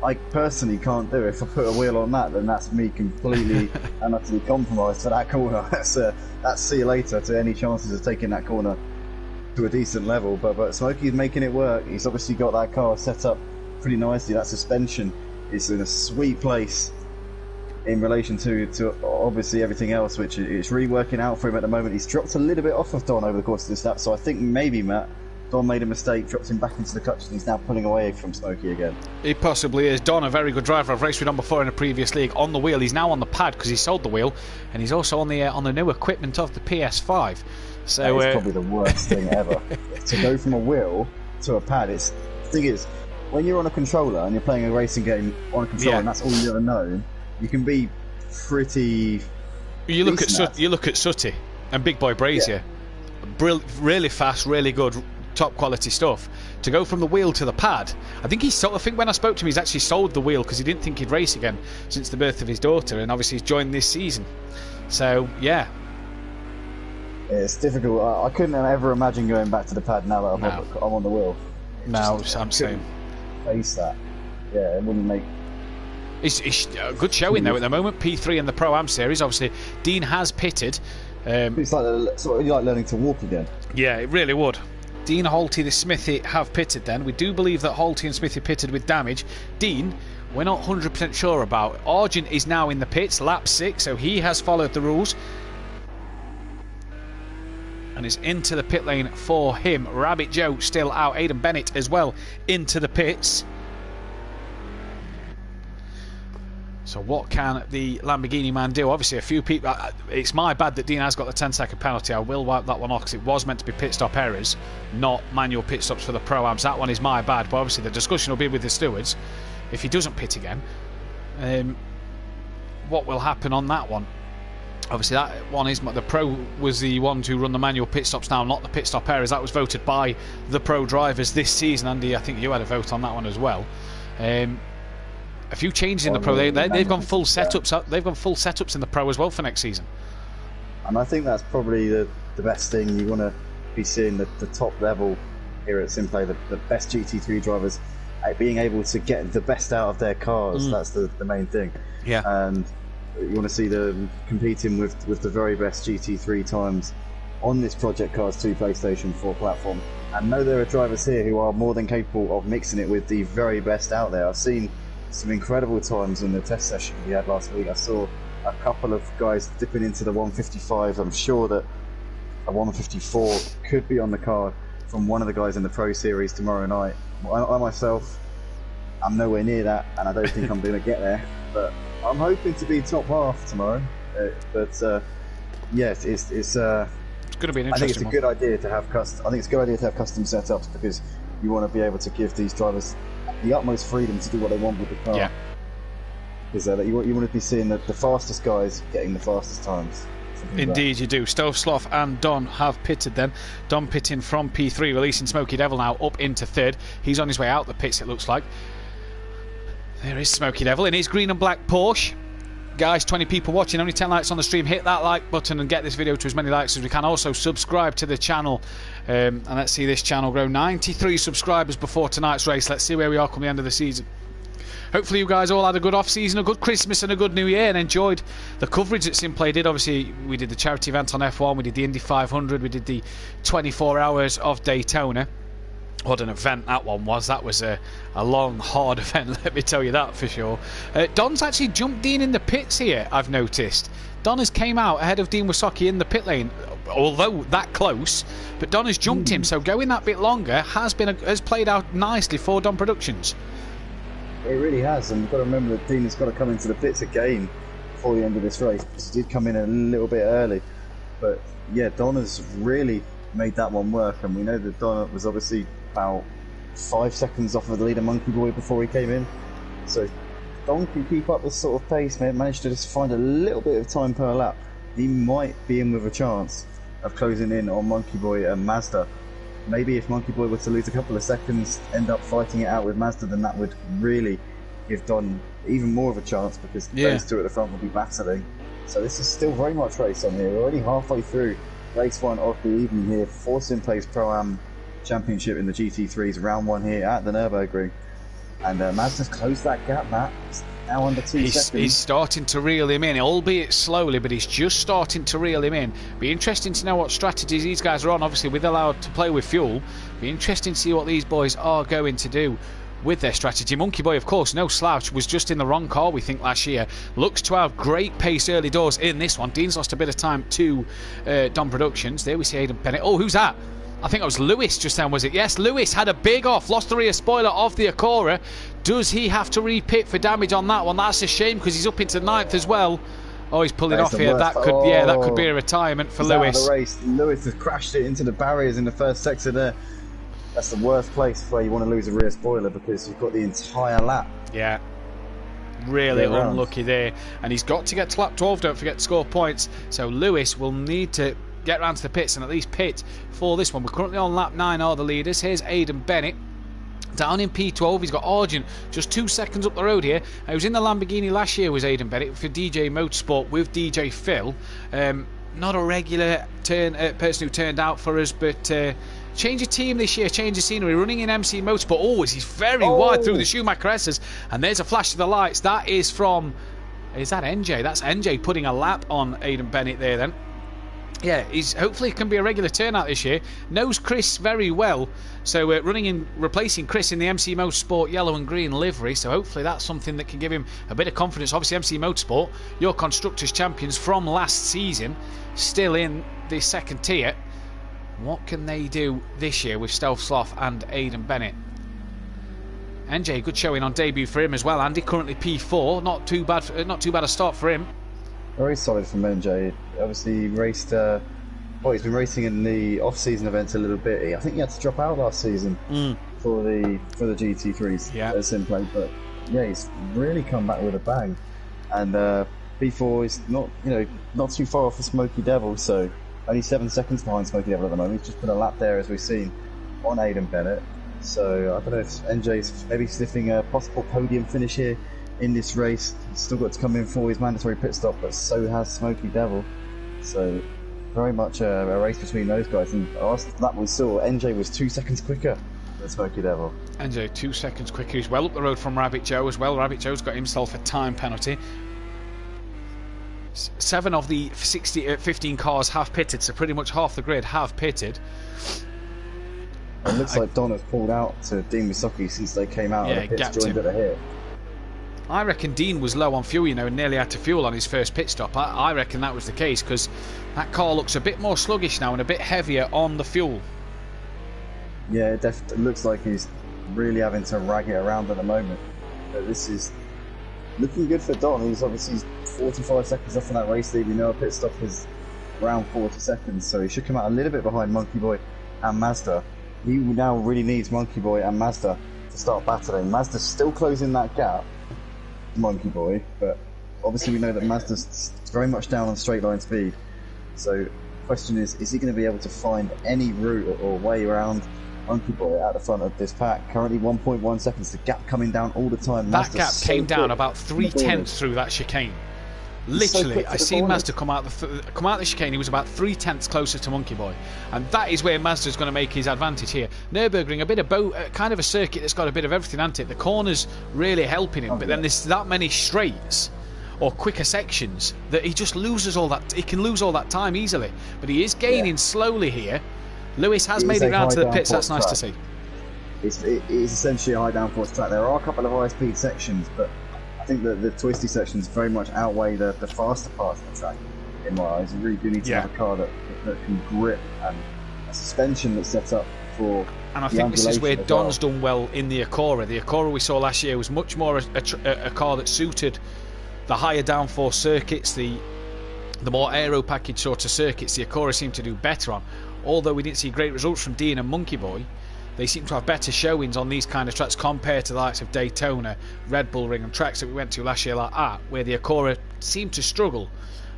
I personally can't do. If I put a wheel on that, then that's me completely and utterly compromised for that corner. That's see you later to any chances of taking that corner to a decent level. But Smokey's making it work. He's obviously got that car set up pretty nicely. That suspension is in a sweet place in relation to obviously everything else, which is really working out for him at the moment. He's dropped a little bit off of Don over the course of this lap, so I think maybe, Matt, Don made a mistake, dropped him back into the clutch, and he's now pulling away from Smokey again. He possibly is. Don, a very good driver. I've raced with Don before in a previous league. On the wheel, he's now on the pad because he sold the wheel, and he's also on the new equipment of the PS5. So that is probably the worst thing ever. To go from a wheel to a pad. The thing is, when you're on a controller and you're playing a racing game on a controller, and that's all you've ever known, you can be pretty. You look at Sutty and Big Boy Brazier, really fast, really good, top quality stuff. To go from the wheel to the pad, I think when I spoke to him, he's actually sold the wheel because he didn't think he'd race again since the birth of his daughter, and obviously he's joined this season. So yeah, it's difficult. I couldn't ever imagine going back to the pad now that I'm on the wheel. No, I'm saying face that. Yeah, it wouldn't make. It's a good showing though at the moment. P3 in the Pro-Am series. Obviously, Dean has pitted. It's like sort of like learning to walk again. Yeah, it really would. Dean, Holty, the Smithy have pitted then. We do believe that Holty and Smithy pitted with damage. Dean, we're not 100% sure about. Argent is now in the pits, lap 6, so he has followed the rules. And is into the pit lane for him. Rabbit Joe still out. Aidan Bennett as well into the pits. So what can the Lamborghini man do? Obviously a few people... It's my bad that Dean has got the 10-second penalty. I will wipe that one off because it was meant to be pit stop errors, not manual pit stops for the Pro-Ams. That one is my bad, but obviously the discussion will be with the stewards. If he doesn't pit again, what will happen on that one? Obviously that one is... The Pro was the one to run the manual pit stops now, not the pit stop errors. That was voted by the Pro drivers this season. Andy, I think you had a vote on that one as well. A few changes in the Pro. They've gone full setups. They've gone full setups in the Pro as well for next season. And I think that's probably the best thing. You want to be seeing the top level here at Simplay, the best GT3 drivers being able to get the best out of their cars. That's the main thing. Yeah. And you want to see them competing with the very best GT3 times on this Project Cars 2 PlayStation 4 platform. And know there are drivers here who are more than capable of mixing it with the very best out there. I've seen some incredible times in the test session we had last week. I saw a couple of guys dipping into the 155. I'm sure that a 154 could be on the card from one of the guys in the Pro Series tomorrow night. I myself, I'm nowhere near that, and I don't think I'm going to get there. But I'm hoping to be top half tomorrow. Yes, it's going to be an interesting I think it's a good idea to have custom setups, because you want to be able to give these drivers the utmost freedom to do what they want with the car. Yeah. Because you want to be seeing the fastest guys getting the fastest times. Indeed you do. Stove Sloth and Don have pitted then. Don pitting from P3, releasing Smoky Devil now up into third. He's on his way out the pits, it looks like. There is Smoky Devil in his green and black Porsche. Guys, 20 people watching, only 10 likes on the stream. Hit that like button and get this video to as many likes as we can. Also subscribe to the channel, and let's see this channel grow. 93 subscribers before tonight's race. Let's see where we are come the end of the season. Hopefully you guys all had a good off-season, a good Christmas and a good New Year, and enjoyed the coverage that Simplay did. Obviously, we did the charity event on F1, we did the Indy 500, we did the 24 hours of Daytona. What an event that one was. That was a long, hard event, let me tell you that for sure. Don's actually jumped Dean in the pits here, I've noticed. Don has came out ahead of Dean Wysocki in the pit lane, although that close, but Don has jumped him, so going that bit longer has played out nicely for Don Productions. It really has, and you've got to remember that Dean has got to come into the pits again before the end of this race, because he did come in a little bit early. But yeah, Don has really made that one work, and we know that Don was obviously about 5 seconds off of the leader Monkey Boy before he came in. So Don can keep up this sort of pace, man. Managed to just find a little bit of time per lap. He might be in with a chance of closing in on Monkey Boy and Mazda. Maybe if Monkey Boy were to lose a couple of seconds, end up fighting it out with Mazda, then that would really give Don even more of a chance, because those two at the front will be battling. So this is still very much race on here. We're already halfway through race one of the evening here for Simplay's Pro-Am Championship in the GT3s, round one here at the Nurburgring. And Mazda's closed that gap, Matt. It's now under 2 seconds. He's starting to reel him in, albeit slowly, but he's just starting to reel him in. Be interesting to know what strategies these guys are on. Obviously, with allowed to play with fuel, be interesting to see what these boys are going to do with their strategy. Monkey Boy, of course, no slouch, was just in the wrong car, we think, last year. Looks to have great pace early doors in this one. Dean's lost a bit of time to Don Productions. There we see Aidan Bennett. Oh, who's that? I think it was Lewis just then, was it? Yes, Lewis had a big off, lost the rear spoiler of the Acura. Does he have to repit for damage on that one? That's a shame, because he's up into 9th as well. Oh, he's pulling off here. That could be a retirement for Lewis. Out of the race. Lewis has crashed it into the barriers in the first sector there. That's the worst place where you want to lose a rear spoiler, because you've got the entire lap. Yeah. Really unlucky there. And he's got to get to lap 12, don't forget to score points. So Lewis will need to get round to the pits and at least pit for this one. We're currently on lap 9, are the leaders. Here's Aidan Bennett down in P12. He's got Argent just 2 seconds up the road here. He was in the Lamborghini last year, was Aidan Bennett, for DJ Motorsport with DJ Phil. Not a regular person who turned out for us, but change of team this year, change of scenery, running in MC Motorsport. Oh, he's very wide through the Schumacher S's, and there's a flash of the lights. That is from, is that NJ? That's NJ putting a lap on Aidan Bennett there then. Yeah, he's hopefully can be a regular turnout this year. Knows Chris very well, so replacing Chris in the MC Motorsport yellow and green livery. So hopefully that's something that can give him a bit of confidence. Obviously, MC Motorsport, your constructors champions from last season, still in the second tier. What can they do this year with Stealth Sloth and Aidan Bennett? NJ, good showing on debut for him as well. Andy currently P4, not too bad a start for him. Very solid from NJ. Obviously, he raced. He's been racing in the off-season events a little bit. I think he had to drop out last season for the GT3s at Simplay. But yeah, he's really come back with a bang. And P4 is not too far off the Smoky Devil. So only 7 seconds behind Smoky Devil at the moment. He's just put a lap there, as we've seen, on Aidan Bennett. So I don't know if NJ's maybe sniffing a possible podium finish here in this race. He's still got to come in for his mandatory pit stop, but so has Smoky Devil. So very much a race between those guys. And last lap we saw, NJ was 2 seconds quicker than Smoky Devil. NJ 2 seconds quicker. He's well up the road from Rabbit Joe as well. Rabbit Joe's got himself a time penalty. 7 of the 15 cars have pitted, so pretty much half the grid have pitted. It looks like Don has pulled out to Dean Misaki since they came out of the pits, joined at the hit. I reckon Dean was low on fuel, and nearly had to fuel on his first pit stop. I reckon that was the case, because that car looks a bit more sluggish now and a bit heavier on the fuel. Yeah, it definitely looks like he's really having to rag it around at the moment. But this is looking good for Don. He's obviously 45 seconds off on that race lead. A pit stop is around 40 seconds, so he should come out a little bit behind Monkey Boy and Mazda. He now really needs Monkey Boy and Mazda to start battling. Mazda's still closing that gap, Monkey Boy, but obviously we know that Mazda's very much down on straight line speed. So the question is he going to be able to find any route or way around Monkey Boy at the front of this pack? Currently 1.1 seconds, the gap coming down all the time. That gap came down about 3/10 through that chicane. Literally, I seen Mazda come out the chicane. He was about 3/10 closer to Monkey Boy, and that is where Mazda's going to make his advantage here. Nurburgring, a bit of kind of a circuit that's got a bit of everything, hasn't it? The corners really helping him, but then there's that many straights or quicker sections that he just loses all that. He can lose all that time easily, but he is gaining slowly here. Lewis has made it round to the pits. That's nice to see. It is essentially a high downforce track. There are a couple of high speed sections, but I think that the twisty sections very much outweigh the faster parts of the track in my eyes. You really do need to have a car that can grip, and a suspension that's set up for. And I think this is where Don's done well in the Acura. The Acura we saw last year was much more a car that suited the higher downforce circuits, the more aero package sort of circuits. The Acura seemed to do better on. Although we didn't see great results from Dean and Monkey Boy, they seem to have better showings on these kind of tracks compared to the likes of Daytona, Red Bull Ring and tracks that we went to last year like that, where the Acura seemed to struggle.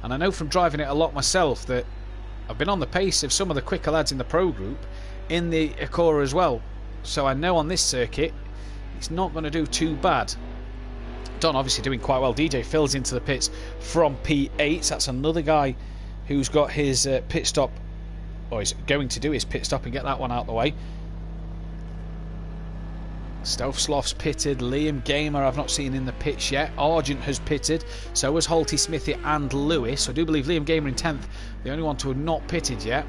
And I know from driving it a lot myself that I've been on the pace of some of the quicker lads in the pro group in the Acura as well. So I know on this circuit it's not going to do too bad. Don obviously doing quite well. DJ Phil's into the pits from P8. That's another guy who's got his pit stop, or is going to do his pit stop and get that one out of the way. Stealth Sloth's pitted. Liam Gamer I've not seen in the pits yet. Argent has pitted. So has Halty Smithy and Lewis. I do believe Liam Gamer in 10th. The only one to have not pitted yet.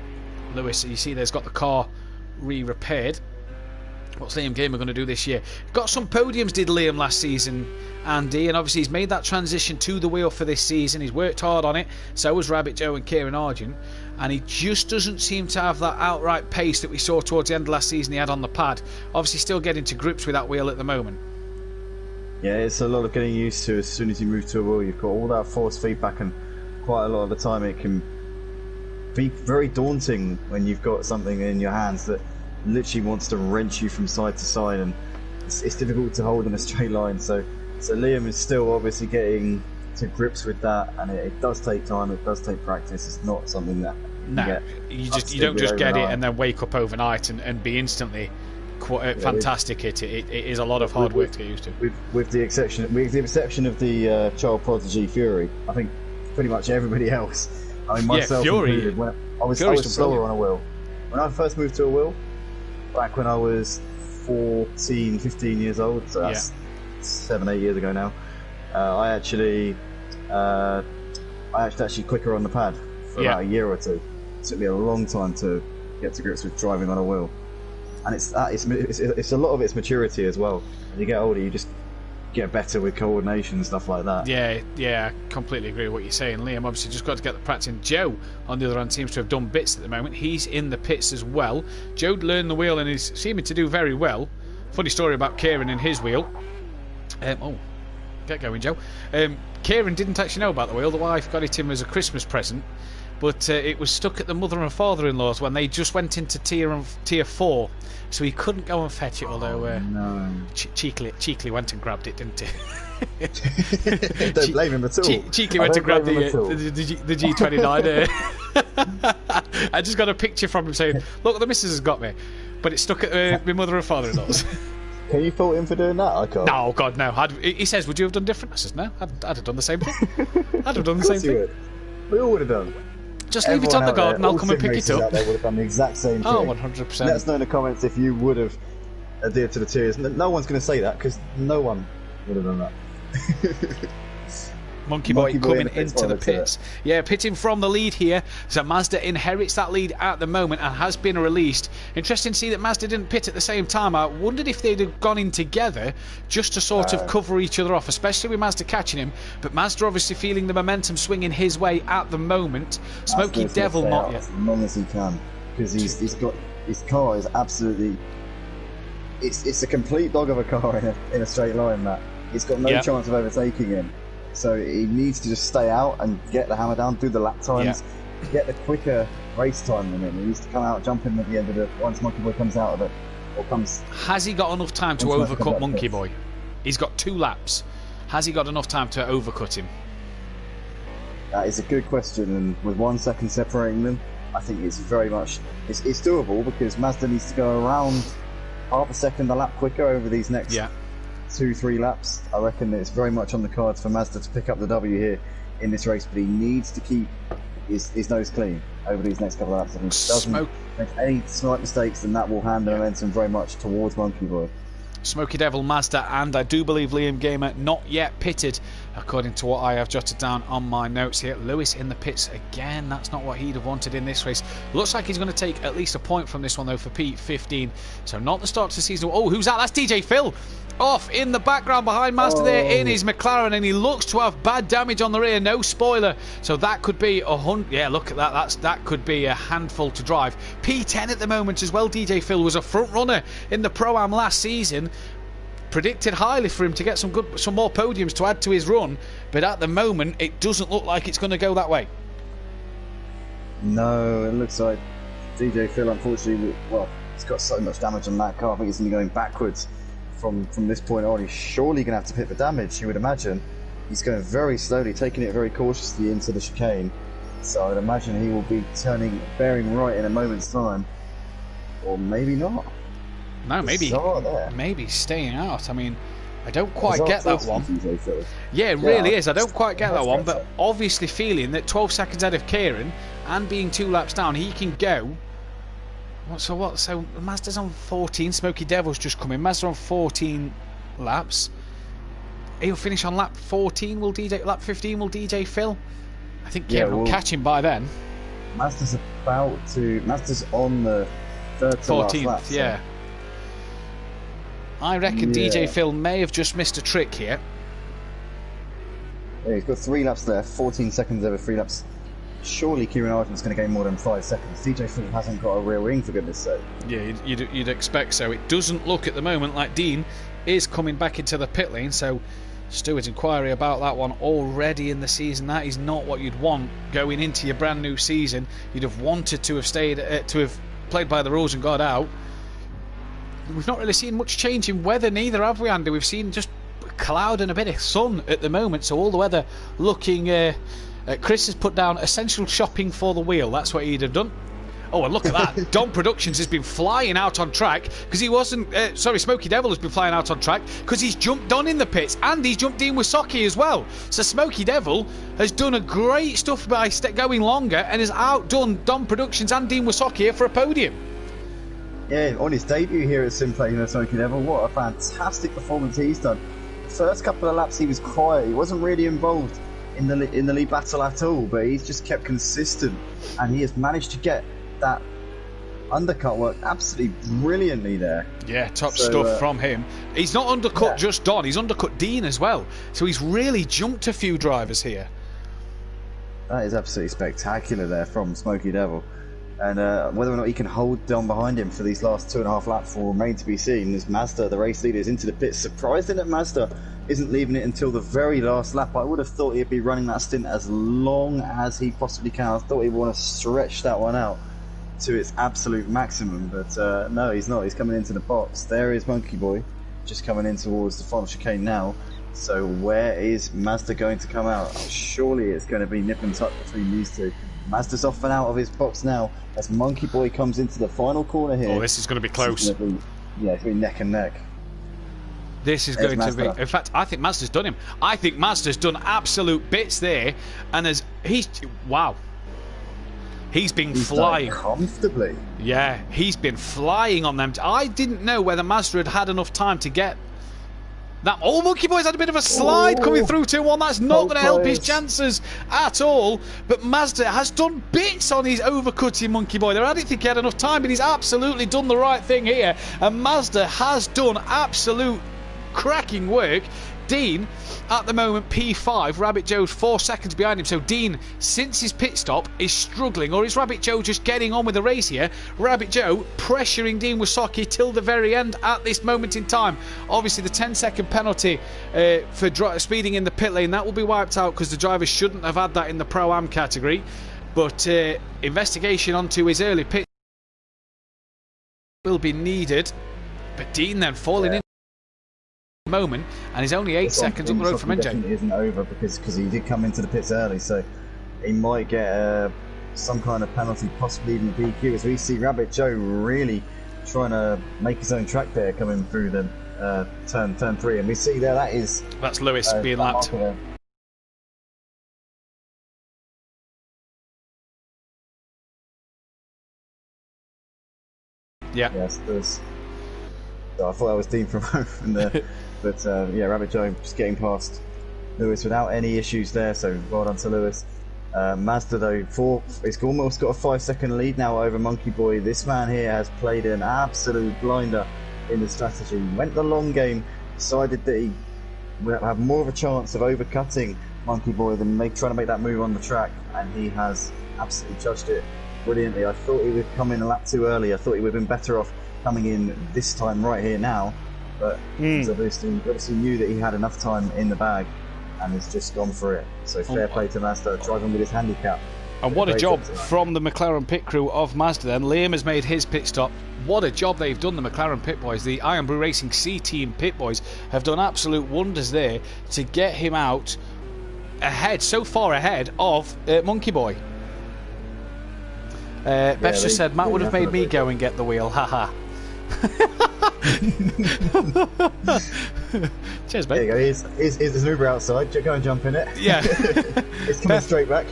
Lewis, you see there's got the car re-repaired. What's Liam Gamer going to do this year? Got some podiums, did Liam, last season, Andy, and obviously he's made that transition to the wheel for this season. He's worked hard on it. So has Rabbit Joe and Kieran Argent. And he just doesn't seem to have that outright pace that we saw towards the end of last season he had on the pad. Obviously still getting to grips with that wheel at the moment. Yeah, it's a lot of getting used to. As soon as you move to a wheel, you've got all that force feedback, and quite a lot of the time it can be very daunting when you've got something in your hands that literally wants to wrench you from side to side, and it's difficult to hold in a straight line. So Liam is still obviously getting to grips with that, and it does take time, it does take practice. It's not something that you don't just get it and then wake up overnight and be instantly fantastic at it. It is a lot of hard work to get used to. With the exception of the child prodigy Fury, I think pretty much everybody else. I mean, myself included, when I was slower on a wheel. When I first moved to a wheel, back when I was 14, 15 years old, so that's 7-8 years ago now, I actually quicker on the pad for about a year or two. It took me a long time to get to grips with driving on a wheel, and it's a lot of it's maturity as well. As you get older, you just get better with coordination and stuff like that. Yeah, I completely agree with what you're saying. Liam obviously just got to get the practice in. Joe, on the other hand, seems to have done bits at the moment. He's in the pits as well. Joe learned the wheel and is seeming to do very well. Funny story about Kieran and his wheel. Get going, Joe. Kieran didn't actually know about the wheel. The wife got it him as a Christmas present, but it was stuck at the mother and father-in-law's when they just went into tier 4, so he couldn't go and fetch it. Although cheekily went and grabbed it, didn't he? Don't blame him at all. Cheekily went and grabbed the G29. I just got a picture from him saying, "Look, the missus has got me," but it's stuck at my mother and father-in-law's. Can you fault him for doing that? I can't. No, God, no. He says, "Would you have done different?" I says, "No, I'd have done the same thing. I'd have done the same thing. We all would have done. Just leave it on the garden. I'll come and pick it up." They would have done the exact same thing. Oh, 100%. Let us know in the comments if you would have adhered to the tiers. No one's going to say that because no one would have done that. Monkey Boy coming in into the pits. Yeah, pitting from the lead here. So Mazda inherits that lead at the moment and has been released. Interesting to see that Mazda didn't pit at the same time. I wondered if they'd have gone in together just to sort of cover each other off, especially with Mazda catching him. But Mazda obviously feeling the momentum swinging his way at the moment. Smoky Devil not yet. As long as he can, because he's got his car is absolutely. It's a complete dog of a car in a straight line. That he's got no chance of overtaking him. So he needs to just stay out and get the hammer down, do the lap times, get the quicker race time in him. He needs to come out, jump in at the end of it once Monkey Boy comes out of it, or comes. Has he got enough time to overcut Monkey Boy? He's got 2 laps. Has he got enough time to overcut him? That is a good question, and with 1 second separating them, I think it's very much it's doable, because Mazda needs to go around half a second a lap quicker over these next 2-3 laps. I reckon it's very much on the cards for Mazda to pick up the W here in this race, but he needs to keep his nose clean over these next couple of laps. If he doesn't make any slight mistakes, then that will hand the momentum very much towards Monkey Boy. Smoky Devil, Mazda, and I do believe Liam Gamer not yet pitted, according to what I have jotted down on my notes here. Lewis in the pits again. That's not what he'd have wanted in this race. Looks like he's going to take at least a point from this one, though, for P15. So not the start to the season. Oh, who's that? That's DJ Phil. Off in the background behind Mazda there in his McLaren, and he looks to have bad damage on the rear. No spoiler. So that could be 100. Yeah, look at that. That could be a handful to drive. P10 at the moment as well. DJ Phil was a front runner in the Pro-Am last season. Predicted highly for him to get some more podiums to add to his run, but at the moment it doesn't look like it's going to go that way. No, it looks like DJ Phil, unfortunately, well, he's got so much damage on that car. I think he's going to be going backwards from this point on. He's surely going to have to pit for damage, you would imagine. He's going very slowly, taking it very cautiously into the chicane. So I'd imagine he will be bearing right in a moment's time, or maybe not. No, maybe staying out. I mean, I don't quite get that one. Yeah, it really is. I don't quite get that one, but obviously feeling that 12 seconds ahead of Kieran and being 2 laps down, he can go. So what? So Mazda's on 14. Smoky Devil's just come in. Mazda on 14 laps. He'll finish on lap 14. Lap 15 will DJ Phil? I think Kieran will catch him by then. Mazda's on the third to last 14th, lap. So. Yeah. I reckon DJ Phil may have just missed a trick here. Yeah, he's got 3 laps there, 14 seconds over 3 laps. Surely Kieran Arden's going to gain more than 5 seconds. DJ Phil hasn't got a rear wing, for goodness sake. Yeah, you'd expect so. It doesn't look at the moment like Dean is coming back into the pit lane, so Stewart's inquiry about that one already in the season. That is not what you'd want going into your brand new season. You'd have wanted to have played by the rules and got out. We've not really seen much change in weather neither, have we, Andy? We've seen just cloud and a bit of sun at the moment, so all the weather looking... Chris has put down essential shopping for the wheel. That's what he'd have done. Oh, and look at that. Dom Productions has been flying out on track because he wasn't... Smoky Devil has been flying out on track because he's jumped on in the pits and he's jumped in with Sockie as well. So Smoky Devil has done a great stuff by going longer and has outdone Dom Productions and Dean Wysocki for a podium. Yeah, on his debut here at Simplay Smoky Devil, what a fantastic performance he's done. The first couple of laps he was quiet. He wasn't really involved in the lead battle at all, but he's just kept consistent and he has managed to get that undercut work absolutely brilliantly there. Yeah, top stuff from him. He's not undercut just Don, he's undercut Dean as well, so he's really jumped a few drivers here. That is absolutely spectacular there from Smoky Devil, and whether or not he can hold Don behind him for these last 2.5 laps will remain to be seen, as Mazda, the race leader, is into the pits. Surprising that Mazda isn't leaving it until the very last lap. I would have thought he'd be running that stint as long as he possibly can. I thought he'd want to stretch that one out to its absolute maximum, but no, he's not. He's coming into the box. There is Monkey Boy just coming in towards the final chicane now. So where is Mazda going to come out? Surely it's going to be nip and tuck between these two. Mazda's off and out of his box now as Monkey Boy comes into the final corner here. Oh, this is going to be close. It's going to be neck and neck. This is going to be... In fact, I think Mazda's done him. I think Mazda's done absolute bits there, and wow. He's flying comfortably. Yeah, he's been flying on them. I didn't know whether Mazda had had enough time to get Monkey Boy's had a bit of a slide coming through 2-1. That's not going to help his chances at all. But Mazda has done bits on his overcutting Monkey Boy there. I didn't think he had enough time, but he's absolutely done the right thing here. And Mazda has done absolute cracking work. Dean, at the moment, P5. Rabbit Joe's 4 seconds behind him. So Dean, since his pit stop, is struggling. Or is Rabbit Joe just getting on with the race here? Rabbit Joe pressuring Dean Wasocki till the very end at this moment in time. Obviously, the 10-second penalty for speeding in the pit lane, that will be wiped out because the driver shouldn't have had that in the Pro-Am category. But investigation onto his early pit will be needed. But Dean then falling in moment, and he's only 8 seconds up the road from NJ. Isn't over because he did come into the pits early, so he might get some kind of penalty, possibly even a DQ. As we see Rabbit Joe really trying to make his own track there, coming through the turn 3, and we see there that's Lewis being lapped. Yeah. Yes, there's. So I thought that was Dean from there. But yeah, Rabbit Joe just getting past Lewis without any issues there, so well done to Lewis. Mazda though, he's almost got a 5-second lead now over Monkey Boy. This man here has played an absolute blinder in the strategy. Went the long game, decided that he would have more of a chance of overcutting Monkey Boy than trying to make that move on the track, and he has absolutely judged it brilliantly. I thought he would come in a lap too early. I thought he would have been better off coming in this time right here now. But he's obviously knew that he had enough time in the bag and has just gone for it. So fair play to Mazda, driving with his handicap. And what a job from the McLaren pit crew of Mazda then. Liam has made his pit stop. What a job they've done, the McLaren pit boys. The Iron Brew Racing C-Team pit boys have done absolute wonders there to get him out ahead, so far ahead of Monkey Boy. Beth just said, Matt would have made me go and get the wheel, haha. Cheers, mate. There you go. Here's an Uber outside. Go and jump in it. Yeah. It's coming straight back.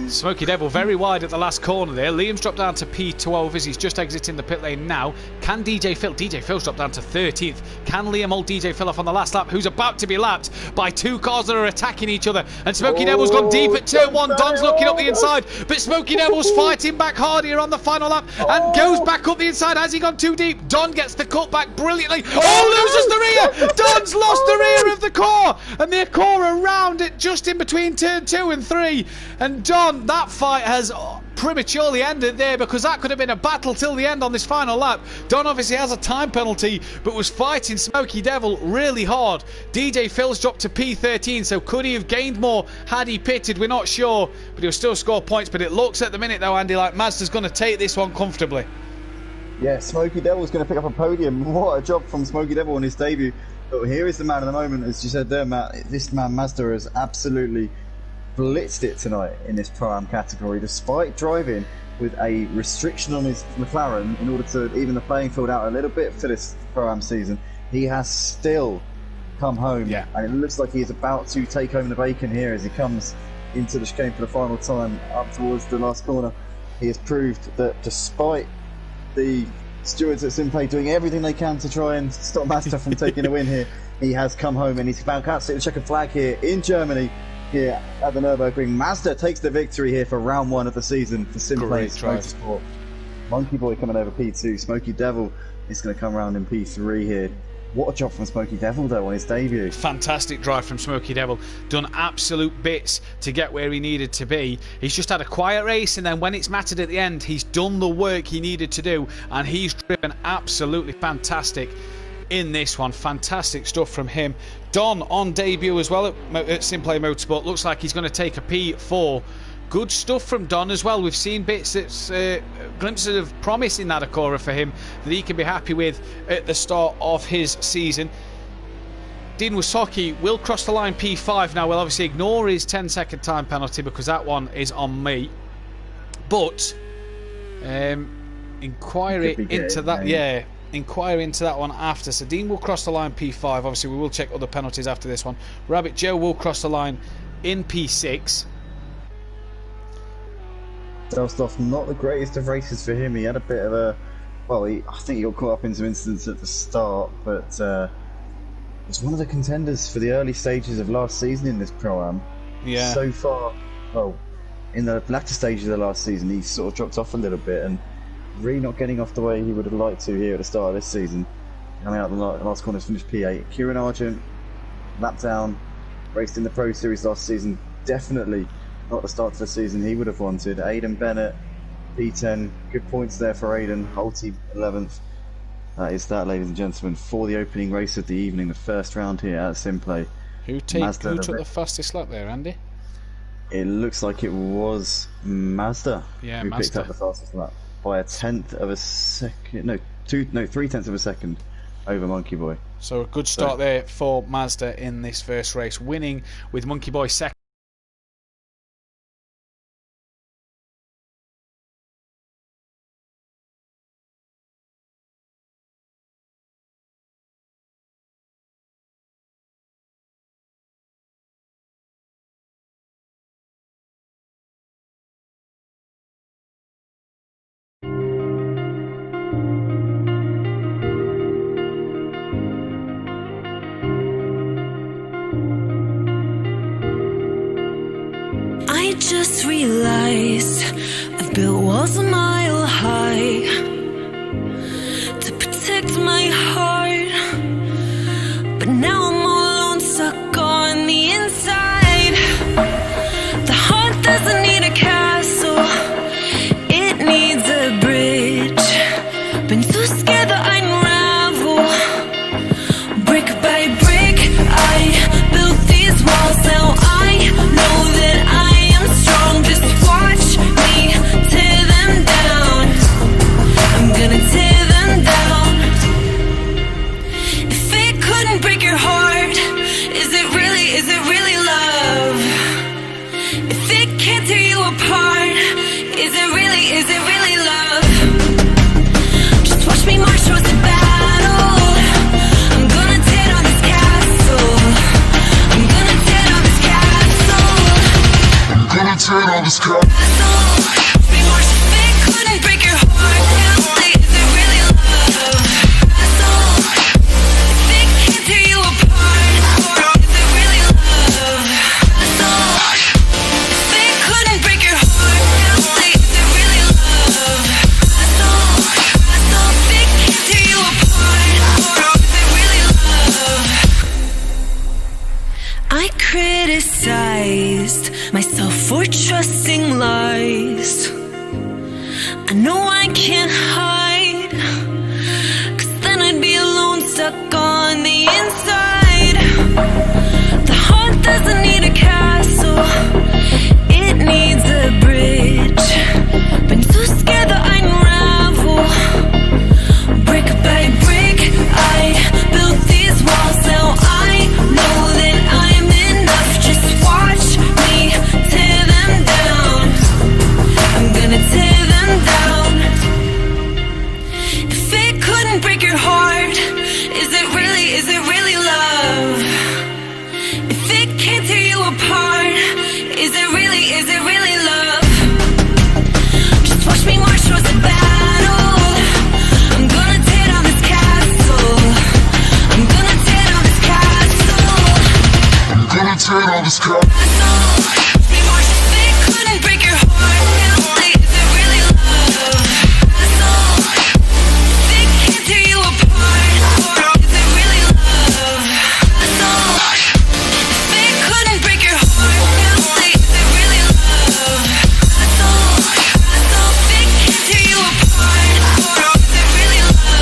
Smoky Devil very wide at the last corner there. Liam's dropped down to P12 as he's just exiting the pit lane now. Can DJ Phil? DJ Phil's dropped down to 13th. Can Liam hold DJ Phil off on the last lap, who's about to be lapped by two cars that are attacking each other? And Smoky Devil's gone deep at turn 1. Don's looking up the inside, but Smoky Devil's fighting back hard here on the final lap and goes back up the inside. Has he gone too deep? Don gets the cut back brilliantly. Loses the rear! Don's lost the rear of the core, and the core around it just in between turn 2 and 3. And Don, that fight has prematurely ended there because that could have been a battle till the end on this final lap. Don obviously has a time penalty but was fighting Smoky Devil really hard. DJ Phil's dropped to P13, so could he have gained more had he pitted? We're not sure, but he'll still score points. But it looks at the minute though, Andy, like Mazda's going to take this one comfortably. Yeah, Smoky Devil's going to pick up a podium. What a job from Smoky Devil on his debut. But here is the man of the moment, as you said there, Matt. This man Mazda has absolutely blitzed it tonight in this Pro-Am category, despite driving with a restriction on his McLaren in order to even the playing field out a little bit for this Pro-Am season. He has still come home, and it looks like he is about to take home the bacon here as he comes into the chicane for the final time up towards the last corner. He has proved that despite the stewards at Simplay doing everything they can to try and stop Mazda from taking a win here, he has come home and he's about to see the checkered flag here in Germany, here at the Nurburgring. Mazda takes the victory here for round 1 of the season for Simplay Motorsport. Monkey Boy coming over P2. Smoky Devil is going to come around in P3 here. What a job from Smoky Devil though on his debut. Fantastic drive from Smoky Devil. Done absolute bits to get where he needed to be. He's just had a quiet race, and then when it's mattered at the end, he's done the work he needed to do, and he's driven absolutely fantastic in this one. Fantastic stuff from him. Don on debut as well at Simplay Motorsport. Looks like he's going to take a P4. Good stuff from Don as well. We've seen bits that's glimpses of promise in that Acura for him that he can be happy with at the start of his season. Dean Wasocki will cross the line P5 now. We'll obviously ignore his 10-second time penalty because that one is on me. But inquiry into that, inquiry into that one after. So Dean will cross the line P5. Obviously we will check other penalties after this one. Rabbit Joe will cross the line in P6. First off, not the greatest of races for him. He had a bit of a well, I think he got caught up in some incidents at the start, but was one of the contenders for the early stages of last season in this Pro-Am. Yeah. So far, well, in the latter stages of the last season, he's sort of dropped off a little bit and really not getting off the way he would have liked to here at the start of this season. Coming out the last corners, finished P8. Kieran Argent, lap down, raced in the Pro Series last season. Definitely not the start to the season he would have wanted. Aidan Bennett, P10, good points there for Aidan. Holty 11th. That is that, ladies and gentlemen, for the opening race of the evening, the first round here at Simplay. Who took the fastest lap there, Andy? It looks like it was Mazda Yeah, who Mazda. picked up the fastest lap by a 1/10 of a second. No, 3/10 of a second over Monkey Boy. So a good start there for Mazda in this first race, winning with Monkey Boy second. I just realized I've built walls a mile high to protect my heart, but now I'm all alone, stuck on the inside. The heart doesn't need a castle, it needs a bridge. Been too scared that I'd unravel. Brick by brick, I built these walls. Now I know that I am strong. Just watch me tear them down. I'm gonna tear them down. If it couldn't break your heart, is it really love? If it can't tear you apart, is it really love? Just watch me march towards the battle. I'm gonna tear down this castle. I'm gonna tear down this castle. I'm gonna turn on this car. Watch me march. If it couldn't break your heart, is it really love? If it can't tear you apart, is it really love? If it couldn't break your heart, is it really love? If it can't tear you apart, is it really love? I criticized myself for trusting lies. I know I can't hide, 'cause then I'd be alone, stuck on the inside. The heart doesn't need a castle, it needs a bridge. Been too scared that I'd unravel. Brick by brick, I built these walls. Now I know that I'm enough. Just watch me tear them down. I'm gonna tear them down. If it couldn't break your heart, is it really love? If it can't tear you apart, is it really love? Just watch me march towards the battle. I'm gonna tear down this castle. I'm gonna tear down this castle. I'm gonna turn on this car. Watch me march. If it couldn't break your heart, is it really love? If it can't tear you apart, is it really love? If it couldn't break your heart, is it really love? If it can't tear you apart, is it really love?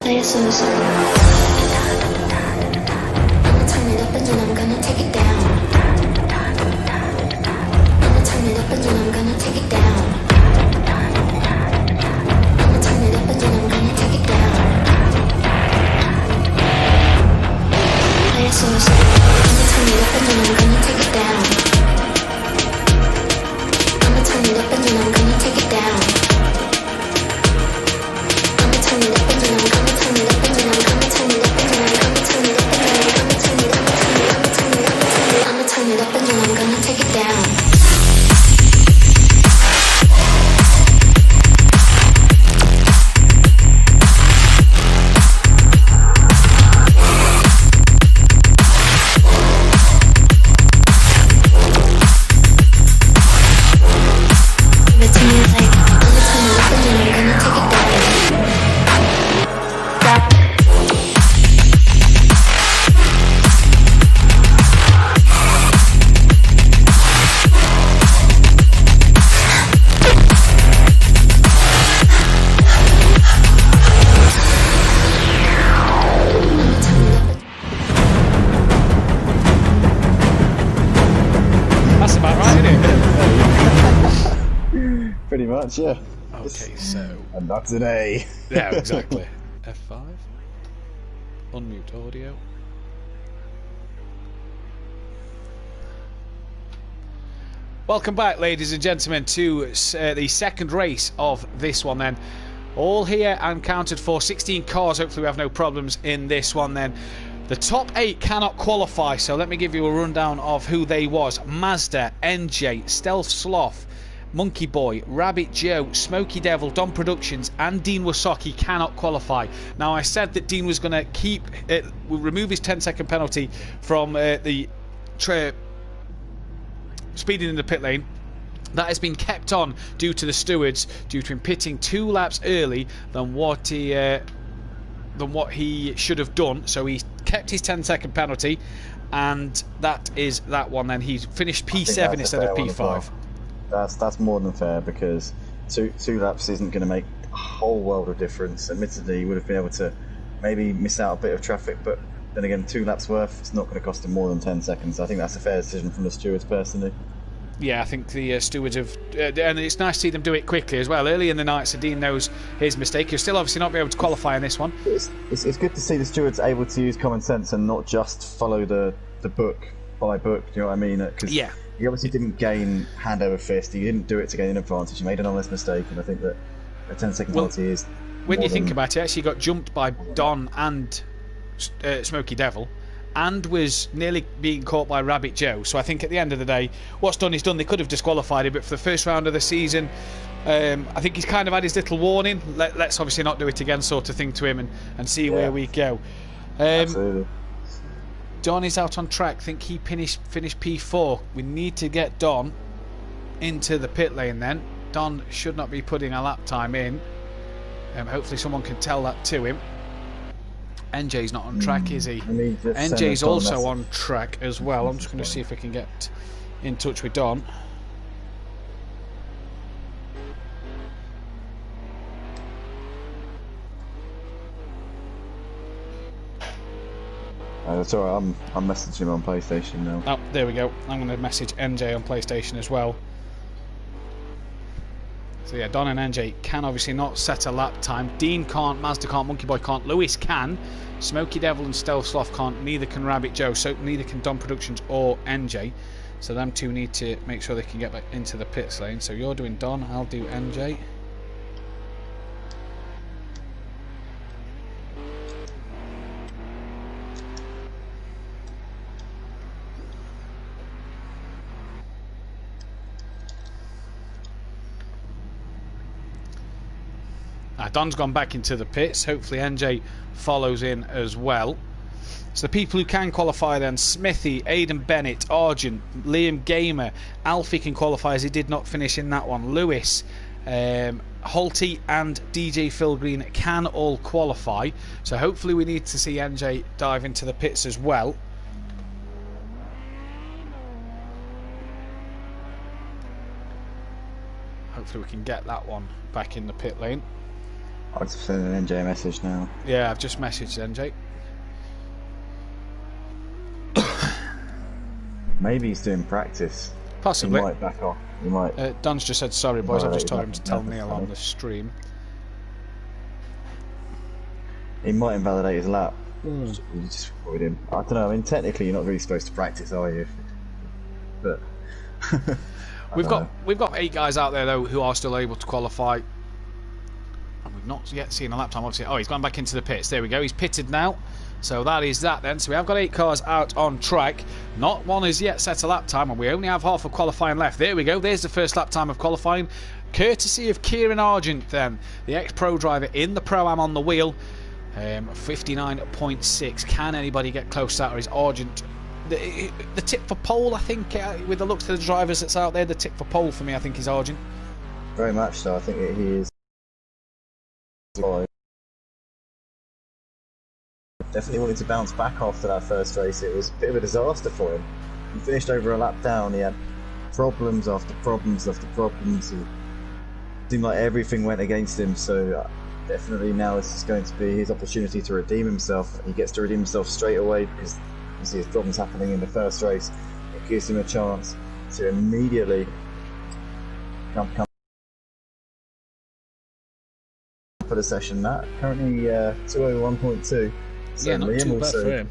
Play a slow song. I'ma turn it up and then I'm gonna take it down. I'ma turn it up and then I'm gonna take it down. I'ma turn it up and then I'm gonna take it down. much, yeah. Okay, so And that's an A. yeah, exactly. F5. Unmute audio. Welcome back, ladies and gentlemen, to the second race of this one then. All here and counted for 16 cars. Hopefully we have no problems in this one then. The top 8 cannot qualify, so let me give you a rundown of who they was. Mazda, NJ, Stealth Sloth, Monkey Boy, Rabbit Joe, Smoky Devil, Don Productions and Dean Wasaki cannot qualify. Now I said that Dean was going to remove his 10-second penalty from the speeding in the pit lane. That has been kept on due to the stewards, due to him pitting 2 laps early than what he should have done. So he kept his 10-second penalty, and that is that one. Then he finished P7 instead of P5. That's more than fair, because two laps isn't going to make a whole world of difference. Admittedly, he would have been able to maybe miss out a bit of traffic, but then again, 2 laps worth, it's not going to cost him more than 10 seconds. I think that's a fair decision from the stewards, personally. Yeah, I think the stewards have... and it's nice to see them do it quickly as well. Early in the night, so Dean knows his mistake. He'll still obviously not be able to qualify in this one. It's good to see the stewards able to use common sense and not just follow the book by book, do you know what I mean? Because yeah. He obviously didn't gain hand over fist. He didn't do it to gain an advantage. He made an honest mistake, and I think that a 10-second penalty is... When you think about it, actually got jumped by Don and Smoky Devil, and was nearly being caught by Rabbit Joe. So I think at the end of the day, what's done is done. They could have disqualified him, but for the first round of the season, I think he's kind of had his little warning. Let's obviously not do it again, sort of thing to him, and see where we go. Absolutely. Don is out on track. I think he finished P4. We need to get Don into the pit lane then. Don should not be putting a lap time in. Hopefully someone can tell that to him. NJ's not on track, is he? NJ's also on track as well. I'm just going to see if I can get in touch with Don. That's alright, I'm messaging him on PlayStation now. Oh, there we go. I'm going to message NJ on PlayStation as well. So yeah, Don and NJ can obviously not set a lap time. Dean can't, Mazda can't, Monkey Boy can't, Lewis can, Smoky Devil and Stealth Sloth can't, neither can Rabbit Joe, so neither can Don Productions or NJ. So them two need to make sure they can get back into the pits lane. So you're doing Don, I'll do NJ. Don's gone back into the pits. Hopefully NJ follows in as well. So the people who can qualify then: Smithy, Aidan Bennett, Argent, Liam Gamer, Alfie can qualify as he did not finish in that one. Lewis, Holty and DJ Phil Green can all qualify. So hopefully we need to see NJ dive into the pits as well. Hopefully we can get that one back in the pit lane. I'll just send an NJ message now. Yeah, I've just messaged NJ. Maybe he's doing practice. Possibly. He might back off. He might. Don's just said, sorry boys, I've just told him to tell Neil on the stream. He might invalidate his lap. You just avoid him. I don't know, I mean, technically you're not really supposed to practice, are you? But... We've got 8 guys out there though who are still able to qualify. And we've not yet seen a lap time, obviously. Oh, he's gone back into the pits. There we go. He's pitted now. So that is that then. So we have got 8 cars out on track. Not one has yet set a lap time, and we only have half of qualifying left. There we go. There's the first lap time of qualifying. Courtesy of Kieran Argent then, the ex-pro driver in the Pro-Am on the wheel. 59.6. Can anybody get close to that, or is Argent the tip for pole? I think with the looks of the drivers that's out there, the tip for pole for me I think is Argent. Very much so. I think he is. Definitely wanted to bounce back after that first race. It was a bit of a disaster for him. He finished over a lap down. He had problems after problems after problems. It seemed like everything went against him. So definitely now this is going to be his opportunity to redeem himself. He gets to redeem himself straight away because you see his problems happening in the first race. It gives him a chance to immediately come the session, that. Currently 201.2. So Yeah, not Liam too bad also for him.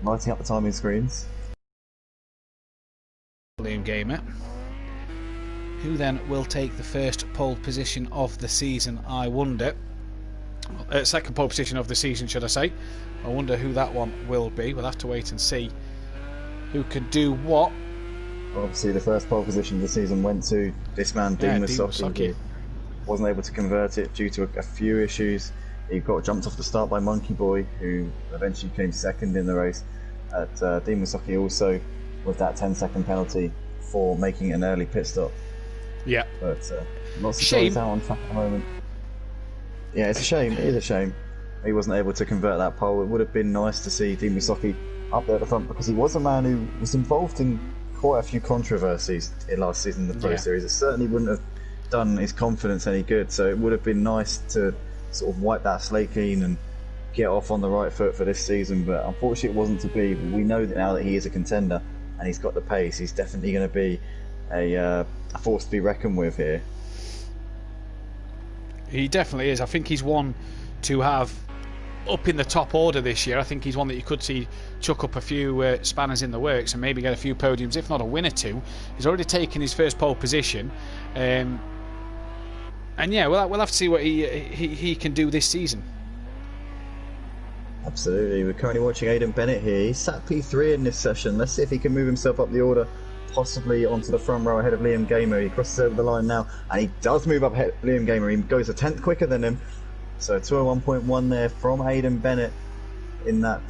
lighting up the timing screens. Liam Gamer, who then will take the first pole position of the season, I wonder. Second pole position of the season, should I say. I wonder who that one will be. We'll have to wait and see who can do what. Obviously, the first pole position of the season went to this man, Dean Masaki. Who wasn't able to convert it due to a few issues. He got jumped off the start by Monkey Boy, who eventually came second in the race. Dean Masaki also with that 10-second penalty for making an early pit stop. Yeah. But lots of shame. guys out on track at the moment. Yeah, it's a shame. It is a shame. He wasn't able to convert that pole. It would have been nice to see Dean Masaki up there at the front, because he was a man who was involved in quite a few controversies in last season in the Pro Series. It certainly wouldn't have done his confidence any good, so it would have been nice to sort of wipe that slate clean and get off on the right foot for this season, but unfortunately it wasn't to be. But we know that now that he is a contender and he's got the pace, he's definitely going to be a force to be reckoned with here. He definitely is. I think he's one to have up in the top order this year. I think he's one that you could see chuck up a few spanners in the works and maybe get a few podiums, if not a win or two. He's already taken his first pole position, and yeah, we'll have to see what he can do this season. Absolutely. We're currently watching Aidan Bennett here. He's sat P3 in this session. Let's see if he can move himself up the order, possibly onto the front row ahead of Liam Gamer. He crosses over the line now, and he does move up ahead of Liam Gamer. He goes a tenth quicker than him. So 201.1 there from Aidan Bennett in that.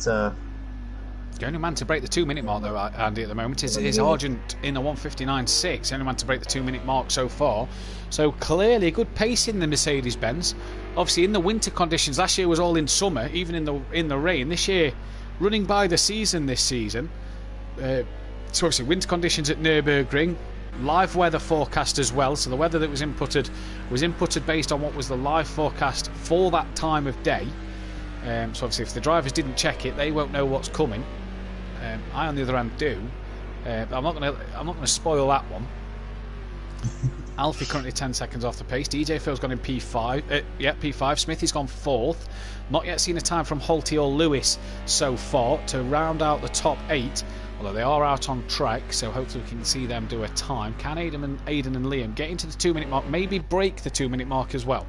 The only man to break the 2-minute mark, though, Andy, at the moment is Argent in the 1:59.6. The only man to break the 2-minute mark so far. So clearly a good pace in the Mercedes-Benz. Obviously, in the winter conditions, last year was all in summer, even in the rain. This year, running by the season this season. So obviously, winter conditions at Nurburgring. Live weather forecast as well, so the weather that was inputted based on what was the live forecast for that time of day. So obviously if the drivers didn't check it, they won't know what's coming. I on the other hand do. I'm not going to spoil that one. Alfie currently 10 seconds off the pace. DJ Phil's gone in P5. P5. Smithy's gone 4th. Not yet seen a time from Holty or Lewis so far to round out the top 8. Although they are out on track, so hopefully we can see them do a time. Can Aidan and Liam get into the 2-minute mark, maybe break the 2-minute mark as well?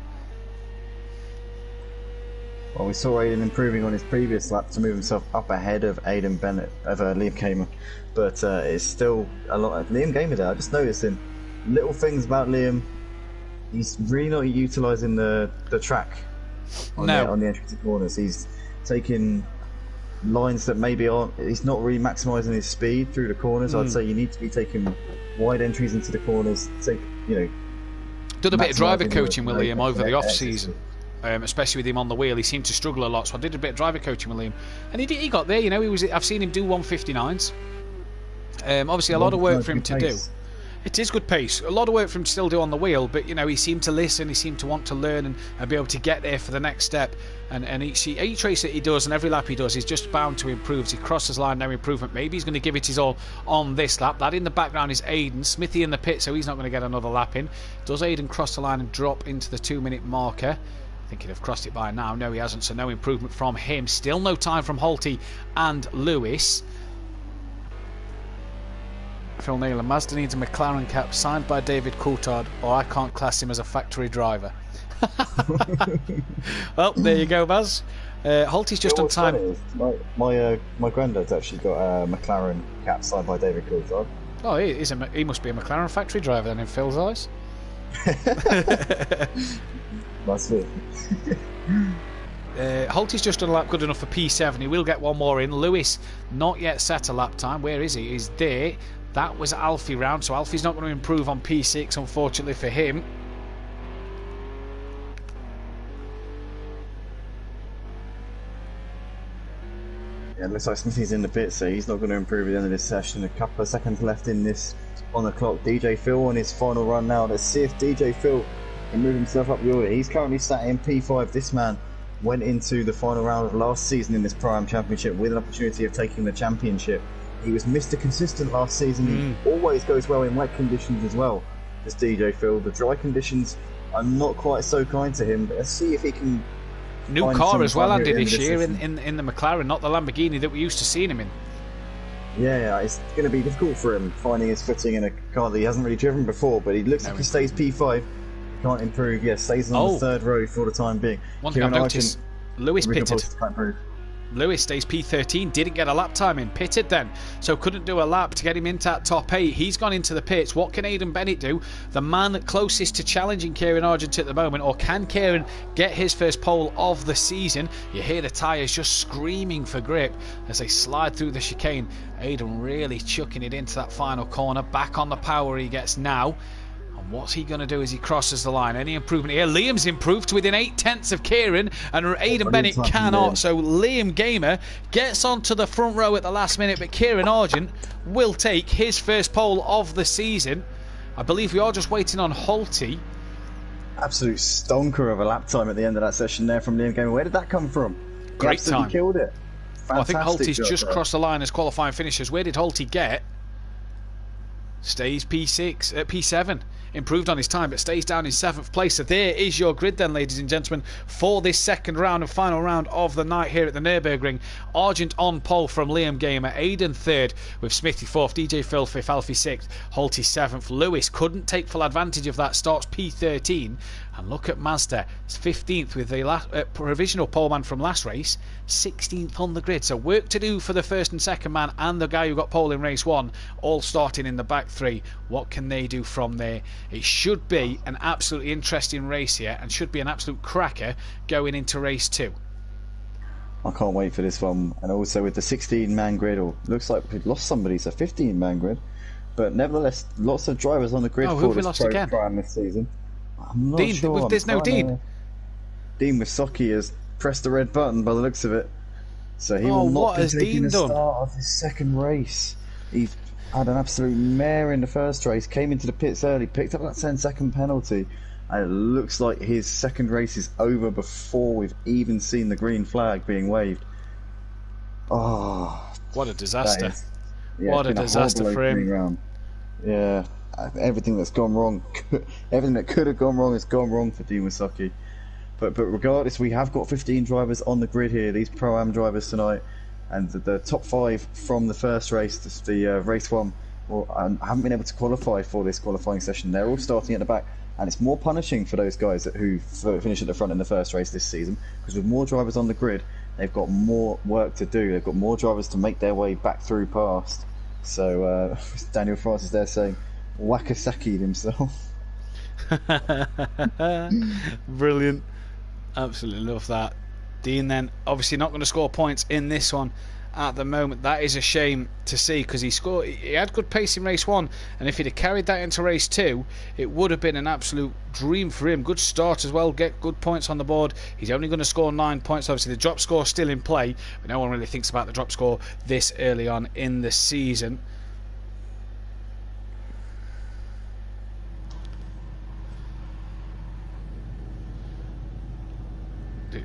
Well, we saw Aidan improving on his previous lap to move himself up ahead of Aidan Bennett, of Liam Gamer, but it's still a lot of Liam Gamer there. I just noticed in little things about Liam, he's really not utilising the track on the entry to corners. He's taking lines that maybe aren't. He's not really maximising his speed through the corners. I'd say you need to be taking wide entries into the corners. Done a bit of driver coaching with Liam over the off season. Especially with him on the wheel, he seemed to struggle a lot. So I did a bit of driver coaching with Liam, and he got there. I've seen him do 1:59s. Obviously, a lot of work for him to do. It is good pace. A lot of work for him to still do on the wheel, but he seemed to listen. He seemed to want to learn and be able to get there for the next step. And each race that he does and every lap he does, he's just bound to improve. As he crosses line, no improvement. Maybe he's going to give it his all on this lap. That in the background is Aidan. Smithy in the pit, so he's not going to get another lap in. Does Aidan cross the line and drop into the 2-minute marker? I think he'd have crossed it by now. No, he hasn't, so no improvement from him. Still no time from Holty and Lewis. Phil Neal, Mazda needs a McLaren cap signed by David Coulthard, or I can't class him as a factory driver. Well, there you go, Baz. Holty's just on time. My granddad's actually got a McLaren cap signed by David Coulthard. Oh, he must be a McLaren factory driver then in Phil's eyes. Must be. Holty's just done a lap good enough for P7. He will get one more in. Lewis not yet set a lap time. Where is he? He's there. That was Alfie round, so Alfie's not going to improve on P6, unfortunately for him. Yeah, it looks like Smithy's in the pit, so he's not going to improve at the end of this session. A couple of seconds left in this on the clock. DJ Phil on his final run now. Let's see if DJ Phil can move himself up the order. He's currently sat in P5. This man went into the final round of last season in this Pro-Am Championship with an opportunity of taking the championship. He was Mr. Consistent last season. He always goes well in wet conditions as well, this DJ Phil. The dry conditions I'm not quite so kind to him, but let's see if he can. New find car some as well, fun Andy, here at this the end year of the season. in the McLaren, not the Lamborghini that we used to seeing him in. Yeah, it's going to be difficult for him finding his footing in a car that he hasn't really driven before, but he looks like he stays P5. He can't improve. Yeah, stays on the third row for the time being. One thing I've noticed, Lewis pitted. Can't improve. Lewis stays P13, didn't get a lap time in, pitted then, so couldn't do a lap to get him into that top 8. He's gone into the pits. What can Aidan Bennett do? The man closest to challenging Kieran Argent at the moment, or can Kieran get his first pole of the season? You hear the tyres just screaming for grip as they slide through the chicane. Aidan really chucking it into that final corner. Back on the power he gets now. And what's he going to do as he crosses the line? Any improvement here? Liam's improved to within 8/10 of Kieran, and Aidan Bennett cannot. So Liam Gamer gets onto the front row at the last minute, but Kieran Argent will take his first pole of the season. I believe we are just waiting on Holty. Absolute stonker of a lap time at the end of that session there from Liam Gamer. Where did that come from? Great he time. Killed it. Oh, I think Fantastic Holty's job just there. crossed the line as qualifying finishers. Where did Holty get? Stays P7. Improved on his time, but stays down in 7th place. So there is your grid then, ladies and gentlemen, for this second round and final round of the night here at the Nurburgring. Argent on pole from Liam Gamer, Aidan 3rd with Smithy 4th, DJ Phil 5th, Alfie 6th, Holty 7th. Lewis couldn't take full advantage of that, starts P13. And look at Mazda, 15th with the provisional poleman from last race, 16th on the grid. So work to do for the first and second man and the guy who got pole in race 1, all starting in the back 3. What can they do from there? It should be an absolutely interesting race here and should be an absolute cracker going into race 2. I can't wait for this one. And also with the 16-man grid, or looks like we've lost somebody, so 15-man grid. But nevertheless, lots of drivers on the grid for this program this season. I'm not Dean, sure. there's no Dean. Dean Wisocki has pressed the red button by the looks of it. So he will not be taking the start of his second race. He had an absolute mare in the first race, came into the pits early, picked up that 10-second penalty, and it looks like his second race is over before we've even seen the green flag being waved. Oh, what a disaster. What a disaster for him. Round. Yeah, everything that's gone wrong, everything that could have gone wrong has gone wrong for Dean Wisocki. But regardless, we have got 15 drivers on the grid here, these Pro-Am drivers tonight, and the top 5 from the first race, the race 1, haven't been able to qualify for this qualifying session. They're all starting at the back, and it's more punishing for those guys who finish at the front in the first race this season, because with more drivers on the grid, they've got more work to do. They've got more drivers to make their way back through past. So Daniel Francis there saying, Wakasaki himself. Brilliant. Absolutely love that. Dean then obviously not going to score points in this one at the moment. That is a shame to see, because he had good pace in race 1, and if he'd have carried that into race 2, it would have been an absolute dream for him. Good start as well, get good points on the board. He's only going to score 9 points. Obviously the drop score still in play, but no one really thinks about the drop score this early on in the season.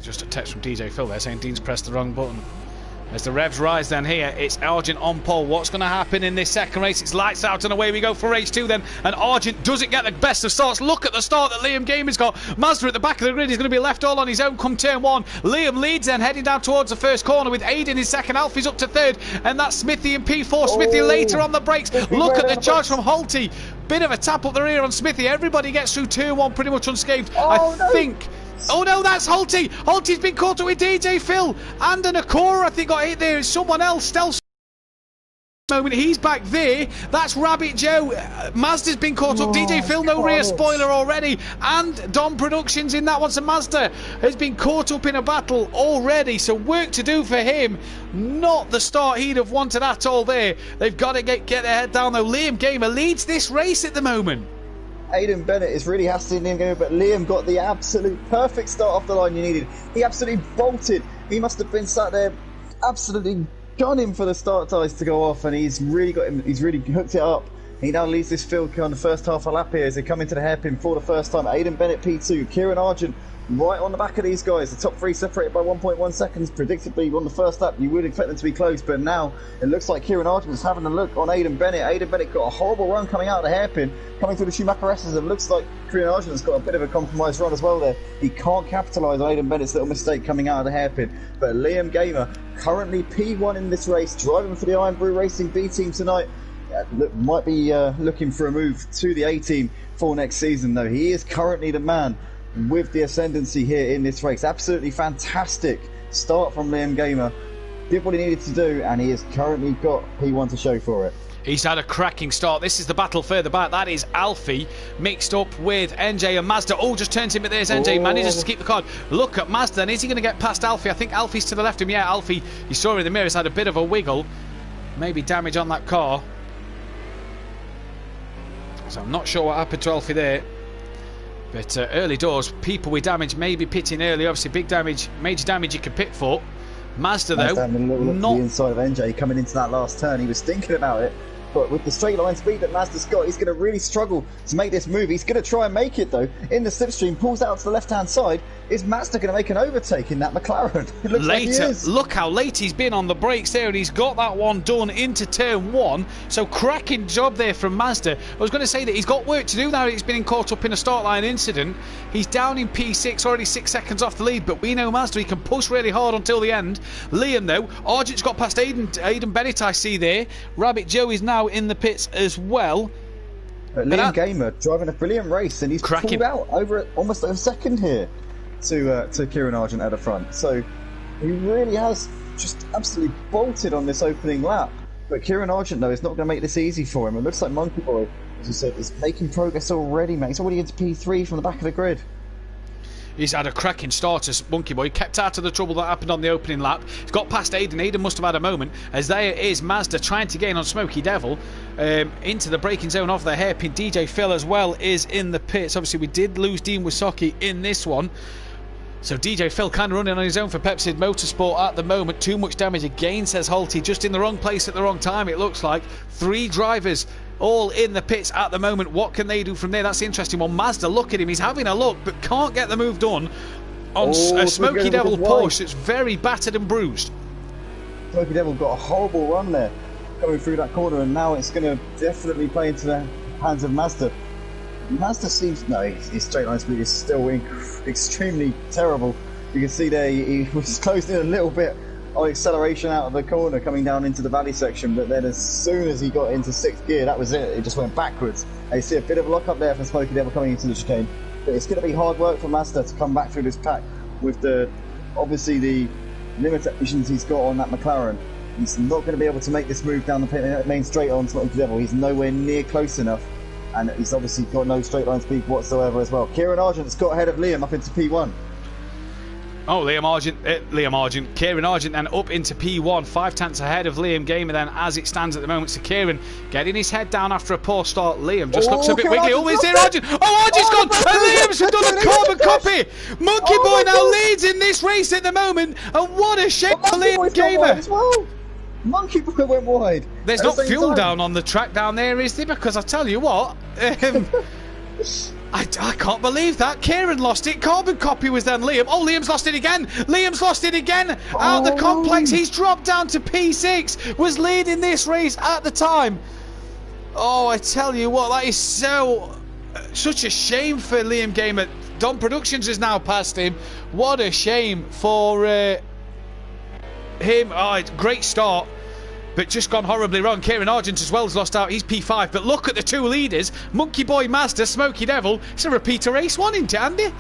Just a text from DJ Phil there saying Dean's pressed the wrong button. As the revs rise then here, it's Argent on pole. What's going to happen in this second race? It's lights out and away we go for race 2 then. And Argent doesn't get the best of starts. Look at the start that Liam Gamer's got. Mazda at the back of the grid is going to be left all on his own come turn 1. Liam leads then, heading down towards the first corner with Aidan in second. Alfie's up to 3rd. And that's Smithy in P4. Smithy later on the brakes. Look at the charge from Holty. Bit of a tap up the rear on Smithy. Everybody gets through turn 1 pretty much unscathed. I think... Oh no, that's Holty. Holty's been caught up with DJ Phil and an Acora. I think got hit there. Someone else. Stealth moment. He's back there. That's Rabbit Joe. Mazda's been caught up. DJ Phil, no rear spoiler already. And Dom Productions in that one. So Mazda has been caught up in a battle already. So work to do for him. Not the start he'd have wanted at all there. They've got to get their head down though. Liam Gamer leads this race at the moment. Aidan Bennett is really hassling Liam Gamer, but Liam got the absolute perfect start off the line you needed. He absolutely bolted. He must have been sat there absolutely gunning for the start ties to go off, and he's really got him. He's really hooked it up He now leads this field on the first half of lap here as they come into the hairpin for the first time. Aidan Bennett P2, Kieran Argent right on the back of these guys. The top three separated by 1.1 seconds. Predictably, on the first lap, you would expect them to be close, but now it looks like Kieran Argent is having a look on Aidan Bennett. Aidan Bennett got a horrible run coming out of the hairpin, coming through the Schumacher S's. It looks like Kieran Argent has got a bit of a compromised run as well there. He can't capitalise on Aidan Bennett's little mistake coming out of the hairpin. But Liam Gamer, currently P1 in this race, driving for the Iron Brew Racing B team tonight. Might be looking for a move to the A team for next season, though. He is currently the man with the ascendancy here in this race. Absolutely fantastic start from Liam Gamer. Did what he needed to do, and he has currently got P1 to show for it. He's had a cracking start. This is the battle further back. That is Alfie mixed up with NJ and Mazda. Oh, just turns him, but there's NJ. Manages to keep the card. Look at Mazda, and is he going to get past Alfie? I think Alfie's to the left of him. Yeah, Alfie, you saw in the mirror, has had a bit of a wiggle. Maybe damage on that car. So I'm not sure what happened to Alfie there. But early doors, people with damage may be pitting early. Obviously, big damage, major damage you can pit for. Mazda, though, having a little look to the inside of NJ coming into that last turn. He was thinking about it, but with the straight line speed that Mazda's got, he's going to really struggle to make this move. He's going to try and make it, though. In the slipstream, pulls out to the left-hand side. Is Mazda going to make an overtake in that McLaren? It looks like he is. Look how late he's been on the brakes there, and he's got that one done into turn one. So cracking job there from Mazda. I was going to say that he's got work to do now. He's been caught up in a start line incident. He's down in P6, already 6 seconds off the lead, but we know Mazda, he can push really hard until the end. Liam, though, Argent's got past Aidan Bennett, I see there. Rabbit Joe is now in the pits as well. But Liam Gamer driving a brilliant race, and he's pulled out over almost a second here to Kieran Argent at the front. So he really has just absolutely bolted on this opening lap. But Kieran Argent, though, is not going to make this easy for him. It looks like Monkey Boy, as you said, is making progress already, mate. He's already into P3 from the back of the grid. He's had a cracking start as Monkey Boy, kept out of the trouble that happened on the opening lap. He's got past Aidan. Aidan must have had a moment, as there is Mazda trying to gain on Smoky Devil into the braking zone off the hairpin. DJ Phil as well is in the pits. Obviously, we did lose Dean Wisocki in this one. So DJ Phil kind of running on his own for Pepsi Motorsport at the moment. Too much damage again, says Holty. Just in the wrong place at the wrong time, it looks like. 3 drivers all in the pits at the moment. What can they do from there? That's the interesting one. Mazda, look at him. He's having a look, but can't get the move done on a Smoky Devil Porsche. It's very battered and bruised. Smoky Devil got a horrible run there, going through that corner, and now it's going to definitely play into the hands of Mazda. Mazda seems... No, his straight line speed is still extremely terrible. You can see there he was closed in a little bit on acceleration out of the corner coming down into the valley section, but then as soon as he got into 6th gear, that was it. It just went backwards. And you see a bit of a lock up there for Smoky Devil coming into the chicane. But it's going to be hard work for Mazda to come back through this pack with obviously the limitations he's got on that McLaren. He's not going to be able to make this move down the main straight on Smoky Devil. He's nowhere near close enough. And he's obviously got no straight line speed whatsoever as well. Kieran Argent's got ahead of Liam up into P1. Oh, Liam Argent, Kieran Argent then up into P1, 5 tenths ahead of Liam Gamer then as it stands at the moment. So Kieran getting his head down after a poor start. Liam just looks a bit wiggly. Oh, is there Argent? Oh, Argent's gone! And Liam's done a carbon copy! Monkey Boy now leads in this race at the moment, and what a shame for Liam Gamer! Monkey Boy went wide. There's not fuel down on the track down there, is there? Because I tell you what, I can't believe that. Kieran lost it. Carbon copy was then Liam. Oh, Liam's lost it again. Liam's lost it again. Out the complex. He's dropped down to P6. Was leading this race at the time. Oh, I tell you what, that is such a shame for Liam Gamer. Don Productions is now past him. What a shame for him. Oh, great start, but just gone horribly wrong. Kieran Argent as well has lost out. He's P5, but look at the 2 leaders. Monkey Boy, Mazda, Smoky Devil. It's a repeat of race 1, isn't it, Andy?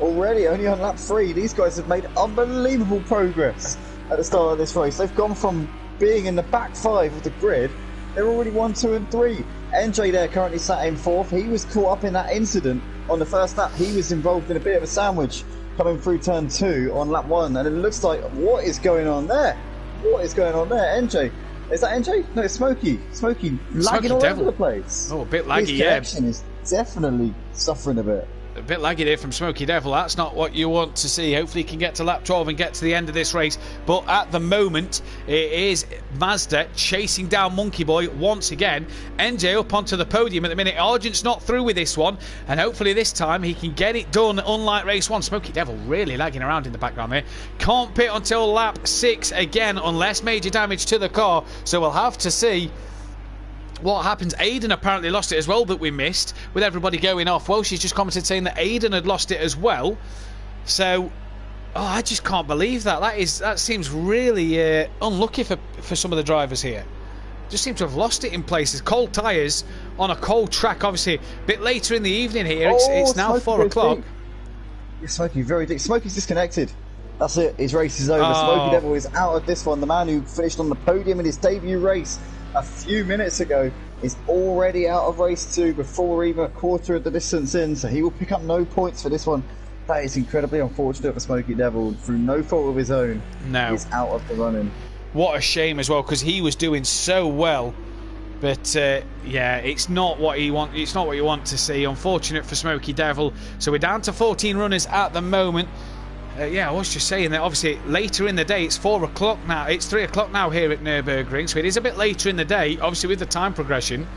Already, only on lap 3, these guys have made unbelievable progress at the start of this race. They've gone from being in the back 5 of the grid, they're already 1, 2 and 3. NJ there currently sat in 4th. He was caught up in that incident on the first lap. He was involved in a bit of a sandwich coming through turn 2 on lap 1, and it looks like, what is going on there? What is going on there? NJ, is that NJ? No, it's Smoky lagging all over the place. Oh, a bit laggy. His connection is definitely suffering a bit. A bit laggy there from Smoky Devil. That's not what you want to see. Hopefully he can get to lap 12 and get to the end of this race. But at the moment, it is Mazda chasing down Monkey Boy once again. NJ up onto the podium at the minute. Argent's not through with this one. And hopefully this time he can get it done, unlike race 1. Smoky Devil really lagging around in the background there. Can't pit until lap 6 again, unless major damage to the car. So we'll have to see what happens. Aiden apparently lost it as well, that we missed, with everybody going off. Well, she's just commented saying that Aiden had lost it as well. So, I just can't believe that. That seems really unlucky for some of the drivers here. Just seem to have lost it in places. Cold tyres on a cold track, obviously. A bit later in the evening here. It's now 4 o'clock. Smokey, very deep. Smokey's disconnected. That's it. His race is over. Smoky Devil is out of this one. The man who finished on the podium in his debut race a few minutes ago is already out of race 2 before even a quarter of the distance in, so he will pick up no points for this one. That is incredibly unfortunate for Smoky Devil. Through no fault of his own, he's out of the running. What a shame as well, because he was doing so well. But yeah, it's not what you want. It's not what you want to see. Unfortunate for Smoky Devil. So we're down to 14 runners at the moment. Yeah, I was just saying that obviously later in the day, it's 4 o'clock now. It's 3 o'clock now here at Nurburgring, so it is a bit later in the day, obviously with the time progression.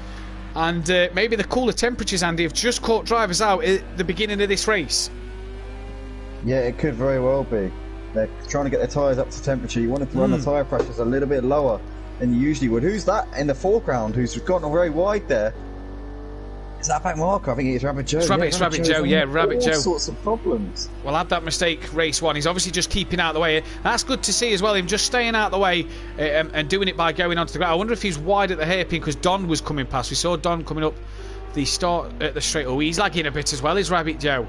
And maybe the cooler temperatures, Andy, have just caught drivers out at the beginning of this race. Yeah, it could very well be. They're trying to get their tyres up to temperature. You wanted to run the tyre pressures a little bit lower than you usually would. Who's that in the foreground who's gotten very wide there? Is that back marker? I think it's Rabbit Joe. It's Rabbit Joe, yeah, Rabbit Joe. All sorts of problems. Well, had that mistake race 1. He's obviously just keeping out of the way. That's good to see as well, him just staying out of the way and doing it by going onto the ground. I wonder if he's wide at the hairpin because Don was coming past. We saw Don coming up the start at the straight. Oh, he's lagging a bit as well, is Rabbit Joe.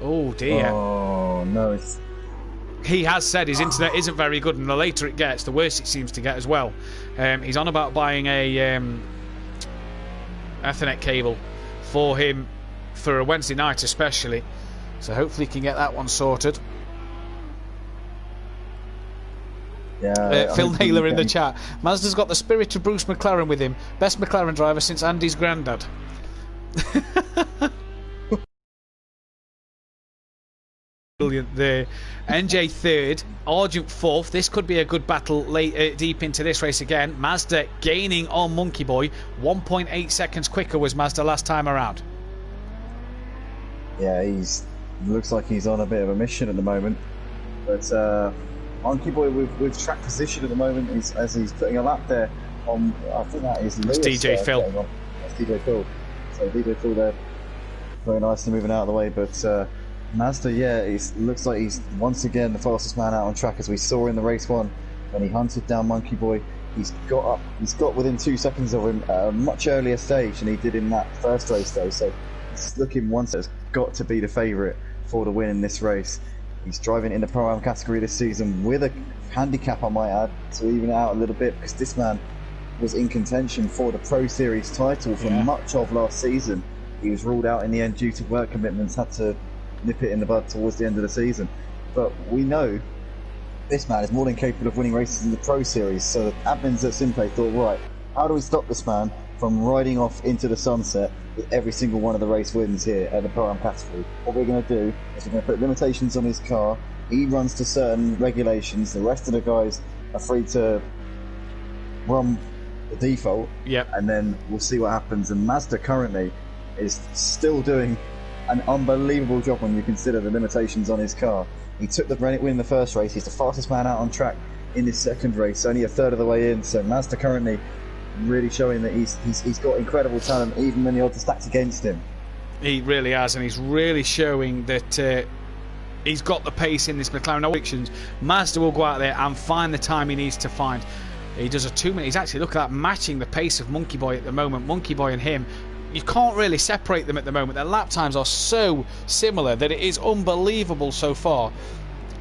Oh, dear. Oh, no. He has said his internet isn't very good, and the later it gets, the worse it seems to get as well. He's on about buying a Ethernet cable for him for a Wednesday night especially, so hopefully he can get that one sorted. Yeah, Phil Naylor in the chat. Mazda's got the spirit of Bruce McLaren with him. Best McLaren driver since Andy's granddad. Brilliant there. NJ 3rd, Argent 4th. This could be a good battle late, deep into this race again. Mazda gaining on Monkey Boy. 1.8 seconds quicker was Mazda last time around. Yeah, looks like he's on a bit of a mission at the moment. But Monkey Boy with track position at the moment as he's putting a lap there on, I think that is Lewis. It's DJ Phil. That's DJ Phil. So DJ Phil there, very nicely moving out of the way. But Mazda, yeah, it looks like he's once again the fastest man out on track, as we saw in the race 1 when he hunted down Monkey Boy. He's got within 2 seconds of him at a much earlier stage than he did in that first race though, so he's looking once has got to be the favourite for the win in this race. He's driving in the Pro-Am category this season with a handicap, I might add, to even it out a little bit, because this man was in contention for the Pro Series title for much of last season. He was ruled out in the end due to work commitments, had to nip it in the bud towards the end of the season. But we know this man is more than capable of winning races in the Pro Series, so the admins at Simplay thought, right, how do we stop this man from riding off into the sunset with every single one of the race wins here at the Pro-Am category? What we're going to do is we're going to put limitations on his car. He runs to certain regulations. The rest of the guys are free to run the default, and then we'll see what happens. And Mazda currently is still doing an unbelievable job when you consider the limitations on his car. He took the win in the first race. He's the fastest man out on track in his second race, only a third of the way in. So Mazda currently really showing that he's got incredible talent, even when the odds are stacked against him. He really has, and he's really showing that he's got the pace in this McLaren. No predictions. Mazda will go out there and find the time he needs to find. He does a 2 minute. He's actually, look at that, matching the pace of Monkey Boy at the moment. Monkey Boy and him, you can't really separate them at the moment. Their lap times are so similar that it is unbelievable so far.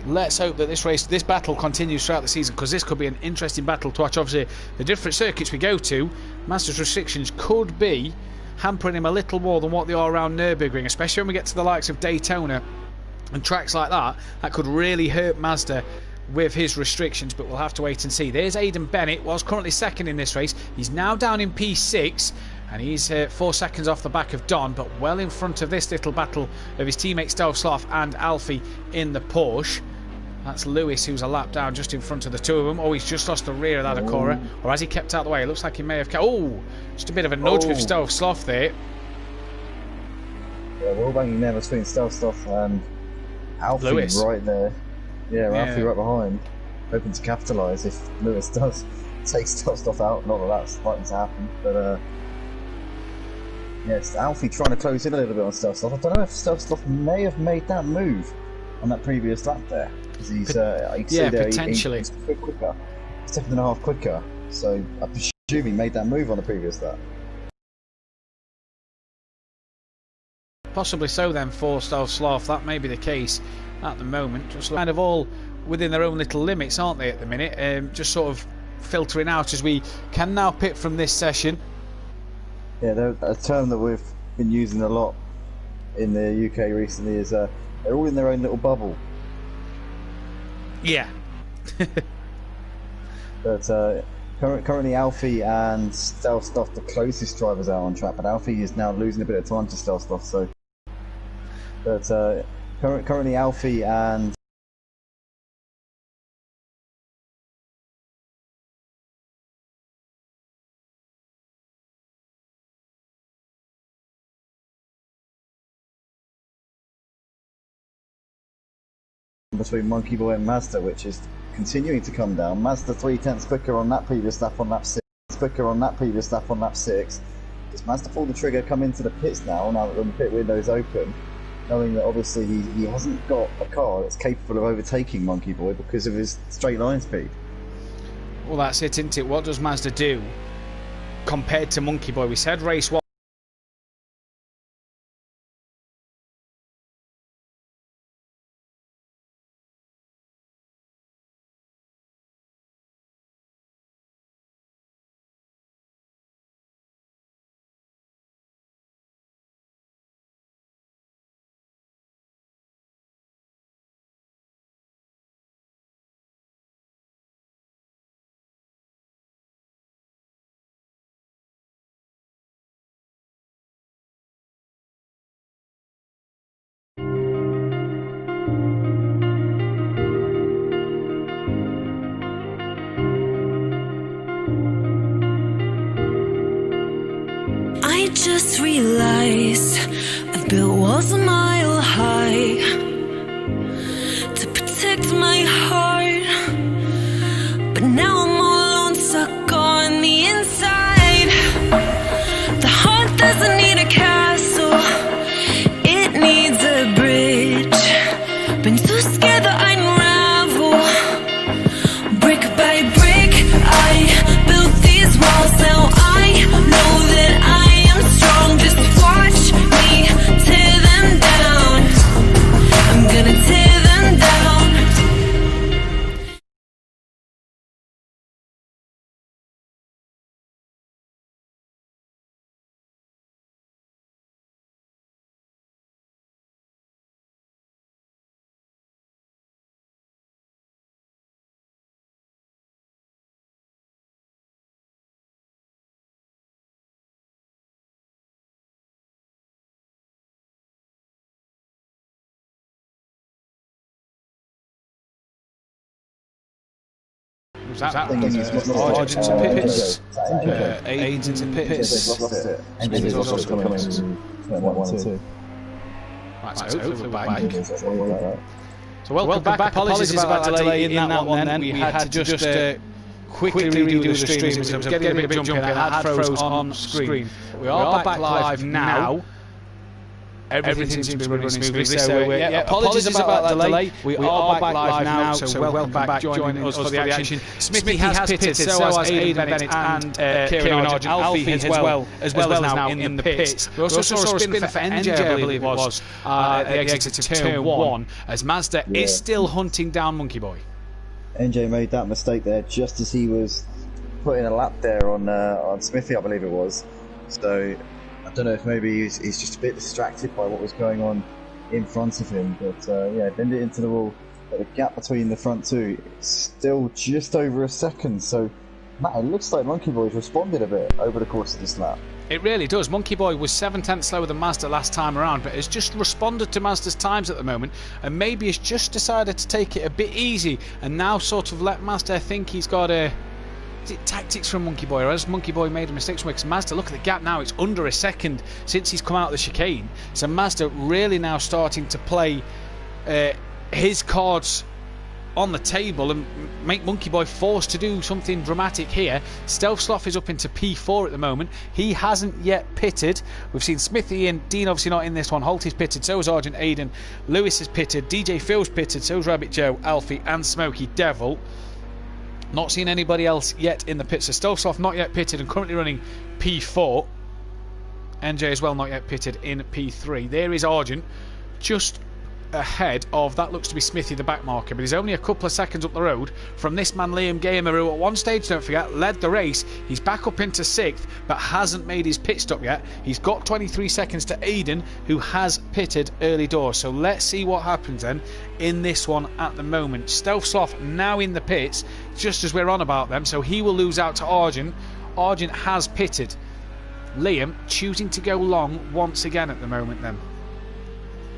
Let's hope that this battle continues throughout the season, because this could be an interesting battle to watch. Obviously, the different circuits we go to, Masters restrictions could be hampering him a little more than what they are around Nurburgring, especially when we get to the likes of Daytona and tracks like that. That could really hurt Mazda with his restrictions, but we'll have to wait and see. There's Aidan Bennett, was currently second in this race. He's now down in P6. And he's 4 seconds off the back of Don, but well in front of this little battle of his teammates Stove Sloth and Alfie in the Porsche. That's Lewis, who's a lap down just in front of the two of them. Oh, he's just lost the rear of that Acora. Or has he kept out of the way? It looks like he may have kept... Oh, just a bit of a nudge with Stove Sloth there. Yeah, wall banging there between Stove Sloth and Alfie Lewis. right there. Yeah, Alfie right behind. Hoping to capitalise if Lewis does take Stove Sloth out. Not that that's likely to happen, but... Yes, Alfie trying to close in a little bit on Stove Sloth. I don't know if Stove Sloth may have made that move on that previous lap there. Because he's, you can see there, potentially. He's quicker. 1.5 seconds quicker. So I presume he made that move on the previous lap. Possibly so then for Stove Sloth. That may be the case at the moment. Just kind of all within their own little limits, aren't they, at the minute? Just sort of filtering out as we can now pit from this session. Yeah, a term that we've been using a lot in the UK recently is they're all in their own little bubble. Yeah. But currently Alfie and Stove Sloth the closest drivers out on track, but Alfie is now losing a bit of time to Stove Sloth. So, but currently Alfie and between Monkey Boy and Mazda, which is continuing to come down. Mazda 3/10 quicker on that previous lap on lap 6. Quicker on that previous lap on lap 6. Does Mazda pull the trigger, come into the pits now that the pit window is open, knowing that obviously he hasn't got a car that's capable of overtaking Monkey Boy because of his straight line speed? Well, that's it, isn't it? What does Mazda do compared to Monkey Boy? We said race 1. I just realized I've built walls a mile high to protect my heart, but now I'm all alone, stuck on the inside. The heart doesn't need a castle, it needs a bridge. Been too scared that I'd unravel. Brick by brick, I built these walls. Now I know that I am strong. Just watch me tear them down. I'm gonna tear them down. Was that Thing is, he's lost Argent it. to pits? Enzo. Aids into He's pits. lost it. Enzo's also coming in. 1 and 2. Right, so hopefully we're back. So Well, welcome back. Apologies about that delay in that one then. We had to just quickly redo the stream because it was getting a bit jumpy and I had froze on screen. We are back live now. Everything seems to be running smoothly. So apologies about that delay. We are back live now, so welcome back joining us for the action. Smithy has pitted, so has Aidan Bennett and Kieran Argent. Alfie as well as now in the pits. We also saw a spin for NJ, I believe it was, at the exit of turn 1, as Mazda is still hunting down Monkey Boy. NJ made that mistake there just as he was putting a lap there on Smithy, I believe it was. So I don't know if maybe he's just a bit distracted by what was going on in front of him, but yeah, bend it into the wall. But the gap between the front two is still just over a second, so Matt, it looks like Monkey Boy's responded a bit over the course of this lap. It really does. Monkey Boy was 7/10 slower than Mazda last time around, but has just responded to Mazda's times at the moment, and maybe has just decided to take it a bit easy and now sort of let Mazda think he's got a... Is it tactics from Monkey Boy, or has Monkey Boy made a mistake somewhere? Because Mazda, look at the gap now, it's under a second since he's come out of the chicane. So Mazda really now starting to play his cards on the table and make Monkey Boy forced to do something dramatic here. Stealth Sloth is up into P4 at the moment. He hasn't yet pitted. We've seen Smithy and Dean obviously not in this one. Holt is pitted, so is Argent Aiden. Lewis is pitted, DJ Phil's pitted, so is Rabbit Joe, Alfie and Smokey Devil. Not seen anybody else yet in the pit. So Stealth Sloth not yet pitted and currently running P4. NJ as well not yet pitted in P3. There is Argent just ahead of, that looks to be Smithy the back marker, but he's only a couple of seconds up the road from this man Liam Gamer, who at one stage, don't forget, led the race. He's back up into 6th but hasn't made his pit stop yet. He's got 23 seconds to Aiden, who has pitted early doors. So let's see what happens then in this one at the moment. Stealth Sloth now in the pits just as we're on about them, so he will lose out to Argent. Argent has pitted. Liam choosing to go long once again at the moment then.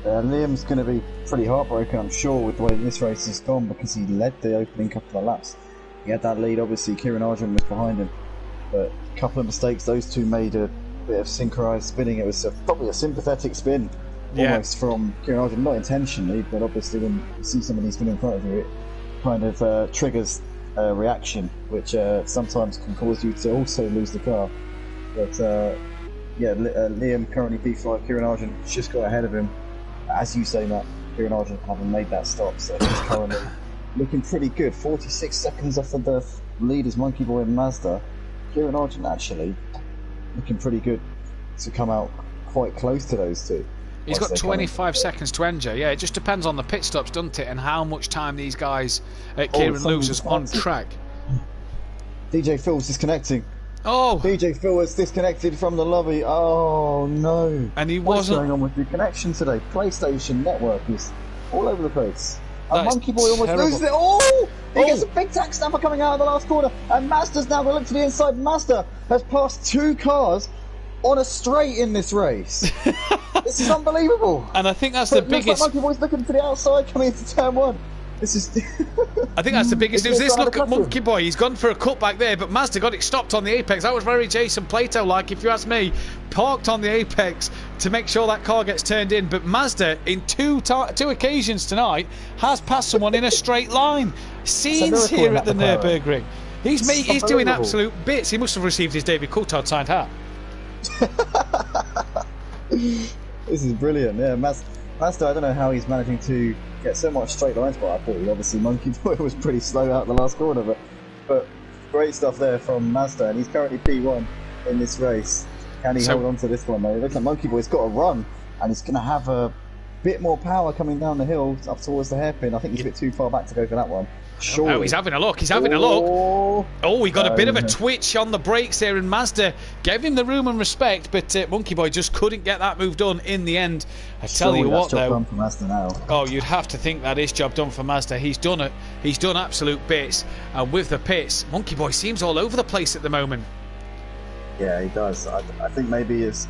Liam's going to be pretty heartbroken, I'm sure, with the way this race has gone, because he led the opening couple of laps. He had that lead, obviously Kieran Argent was behind him, but a couple of mistakes, those two made a bit of synchronised spinning. It was probably a sympathetic spin, almost, from Kieran Argent, not intentionally, but obviously when you see somebody spin in front of you, it kind of triggers a reaction, which sometimes can cause you to also lose the car. But Liam currently P5, Kieran Argent just got ahead of him. As you say, Matt, Kieran Argent haven't made that stop, so he's currently looking pretty good. 46 seconds off of the leaders, Monkey Boy and Mazda. Kieran Argent actually looking pretty good to come out quite close to those two. He's got 25 seconds to enter. Yeah, it just depends on the pit stops, doesn't it, and how much time these guys at Kieran loses on track. DJ Phil's disconnecting. Oh! DJ Phil was disconnected from the lobby. Oh no! And he What's wasn't. going on with the connection today? PlayStation Network is all over the place. And That is Monkey Boy almost terrible. loses it. Oh! He gets a big tax snapper coming out of the last corner, and Mazda's now going to look to the inside. Mazda has passed 2 cars on a straight in this race. This is unbelievable. And I think that's But the it looks biggest. like Monkey Boy's looking to the outside coming into turn 1. This is. I think that's the biggest news. This It's look at gone out of Monkey Boy. He's gone for a cut back there, but Mazda got it stopped on the apex. That was very Jason Plato-like, if you ask me. Parked on the apex to make sure that car gets turned in. But Mazda, in two occasions tonight, has passed someone in a straight line. Scenes here at the Nurburgring. He's doing absolute bits. He must have received his David Coulthard signed hat. This is brilliant. Yeah, Mazda, I don't know how he's managing to get so much straight lines, but I thought obviously Monkey Boy was pretty slow out the last corner, but great stuff there from Mazda, and he's currently P1 in this race. Can he hold on to this one though? It looks like Monkey Boy's got a run, and he's going to have a bit more power coming down the hill up towards the hairpin. I think he's a bit too far back to go for that one. Surely. Oh, he's having a look. He's having a look. Oh, he got a bit of a twitch on the brakes there, and Mazda gave him the room and respect, but Monkey Boy just couldn't get that move done in the end. I tell you what, though. Done for Mazda now. Oh, you'd have to think that is job done for Mazda. He's done it. He's done absolute bits, and with the pits, Monkey Boy seems all over the place at the moment. Yeah, he does. I think maybe it's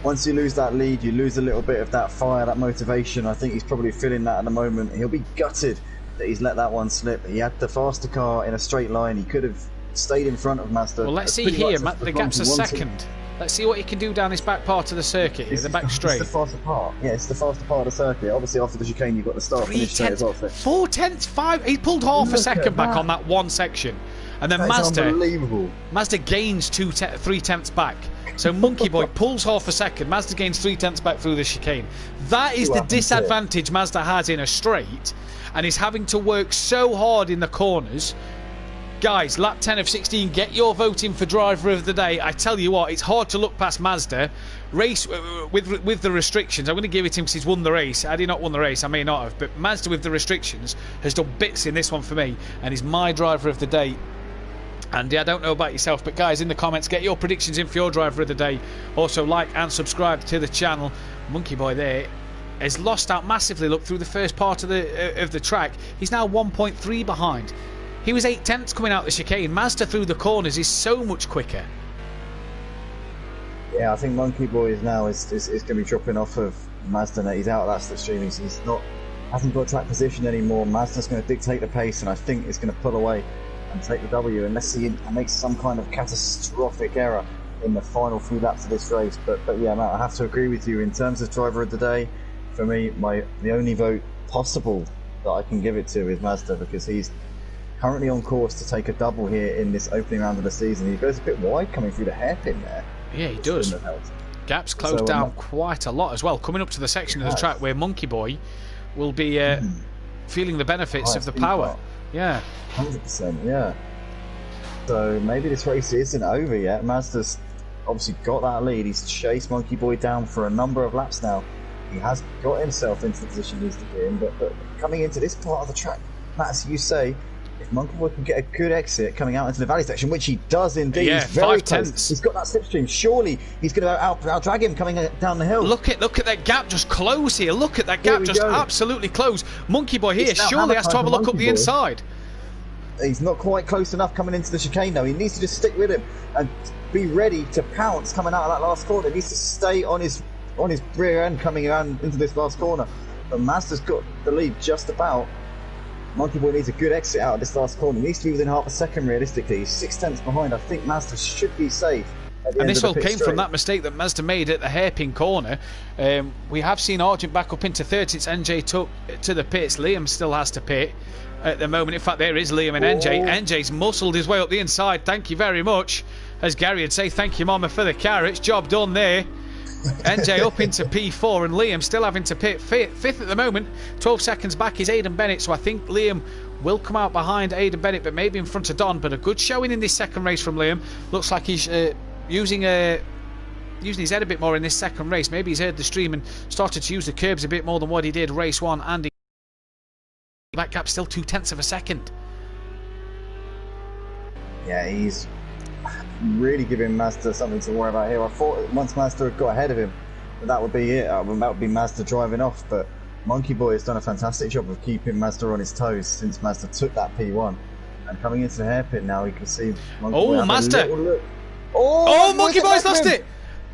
once you lose that lead, you lose a little bit of that fire, that motivation. I think he's probably feeling that at the moment. He'll be gutted that he's let that one slip. He had the faster car in a straight line. He could have stayed in front of Mazda. Well, let's see here. The gap's a second. Let's see what he can do down this back part of the circuit here, the back straight. It's the faster part. Yeah, it's the faster part of the circuit. Obviously, after the chicane, you've got the start finish straight as well. So. 4 tenths, 5. He pulled half a second back on that one section. And then Mazda gains 3 tenths back. So Monkey Boy pulls half a second. Mazda gains 3 tenths back through the chicane. That is the disadvantage Mazda has in a straight, and is having to work so hard in the corners. Guys, lap 10 of 16, get your vote in for driver of the day. I tell you what, it's hard to look past Mazda. Race with the restrictions, I'm going to give it him because he's won the race. Had he not won the race, I may not have, but Mazda with the restrictions has done bits in this one for me, and is my driver of the day. Andy, I don't know about yourself, but guys, in the comments, get your predictions in for your driver of the day. Also, like and subscribe to the channel. Monkey Boy there has lost out massively. Look, through the first part of the track, he's now 1.3 behind. He was 8/10 coming out the chicane. Mazda through the corners is so much quicker. Yeah, I think Monkey Boy now is going to be dropping off of Mazda. He's out of that slipstream. He's not, hasn't got track position anymore. Mazda's going to dictate the pace, and I think it's going to pull away and take the W unless he makes some kind of catastrophic error in the final few laps of this race. But yeah, Matt, I have to agree with you in terms of driver of the day. For me, the only vote possible that I can give it to is Mazda, because he's currently on course to take a double here in this opening round of the season. He goes a bit wide coming through the hairpin there. Yeah, he does. Gaps closed down quite a lot as well, coming up to the section of the track where Monkey Boy will be feeling the benefits of the power. Yeah, 100%. Yeah. So maybe this race isn't over yet. Mazda's obviously got that lead. He's chased Monkey Boy down for a number of laps now. He has got himself into the position he needs to be in. But coming into this part of the track, Matt, as you say, if Monkey Boy can get a good exit coming out into the valley section, which he does indeed, yeah, he's very 5/10. close. He's got that slipstream. Surely he's going to out drag him coming down the hill. Look at that gap just close here. Look at that gap just absolutely close. Monkey Boy here surely has to have a look up the inside. He's not quite close enough coming into the chicane though. He needs to just stick with him and be ready to pounce coming out of that last corner. He needs to stay on his rear end coming around into this last corner. But Mazda's got the lead just about. Monkey Boy needs a good exit out of this last corner. He needs to be within half a second realistically. He's 6/10 behind. I think Mazda should be safe. And this all came from that mistake that Mazda made at the hairpin corner. We have seen Argent back up into third since NJ took to the pits. Liam still has to pit at the moment. In fact, there is Liam and NJ. NJ's muscled his way up the inside. Thank you very much. As Gary would say, thank you, Mama, for the carrots. Job done there. NJ up into P4 and Liam still having to pit fifth at the moment. 12 seconds back is Aidan Bennett, so I think Liam will come out behind Aidan Bennett, but maybe in front of Don. But a good showing in this second race from Liam. Looks like he's using his head a bit more in this second race. Maybe he's heard the stream and started to use the curbs a bit more than what he did race one. And that gap's still 0.2 of a second. Yeah, he's really giving Mazda something to worry about here. I thought once Mazda had got ahead of him, that would be it. That would be Mazda driving off. But Monkey Boy has done a fantastic job of keeping Mazda on his toes since Mazda took that P1. And coming into the hairpin now, you can see Monkey Boy Mazda! Oh, Monkey Boy's lost it!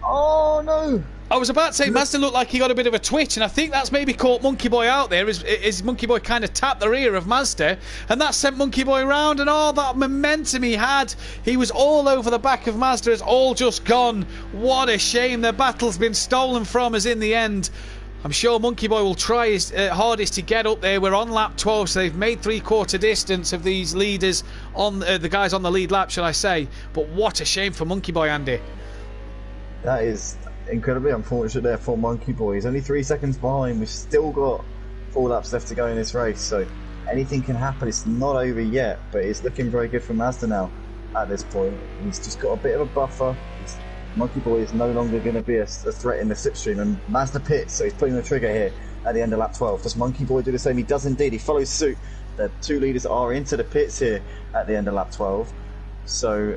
Oh no! I was about to say Mazda looked like he got a bit of a twitch, and I think that's maybe caught Monkey Boy out there as Monkey Boy kind of tapped the rear of Mazda, and that sent Monkey Boy round, and all that momentum he had, he was all over the back of Mazda, it's all just gone. What a shame, the battle's been stolen from us in the end. I'm sure Monkey Boy will try his hardest to get up there. We're on lap 12, so they've made 3/4 distance of these leaders, on the guys on the lead lap, shall I say. But what a shame for Monkey Boy, Andy. That is incredibly unfortunate there for Monkey Boy. He's only 3 seconds behind. We've still got 4 laps left to go in this race, so anything can happen. It's not over yet, but it's looking very good for Mazda now at this point. He's just got a bit of a buffer. Monkey Boy is no longer going to be a threat in the slipstream, and Mazda pits, so he's pulling the trigger here at the end of lap 12. Does Monkey Boy do the same? He does indeed. He follows suit. The 2 leaders are into the pits here at the end of lap 12, so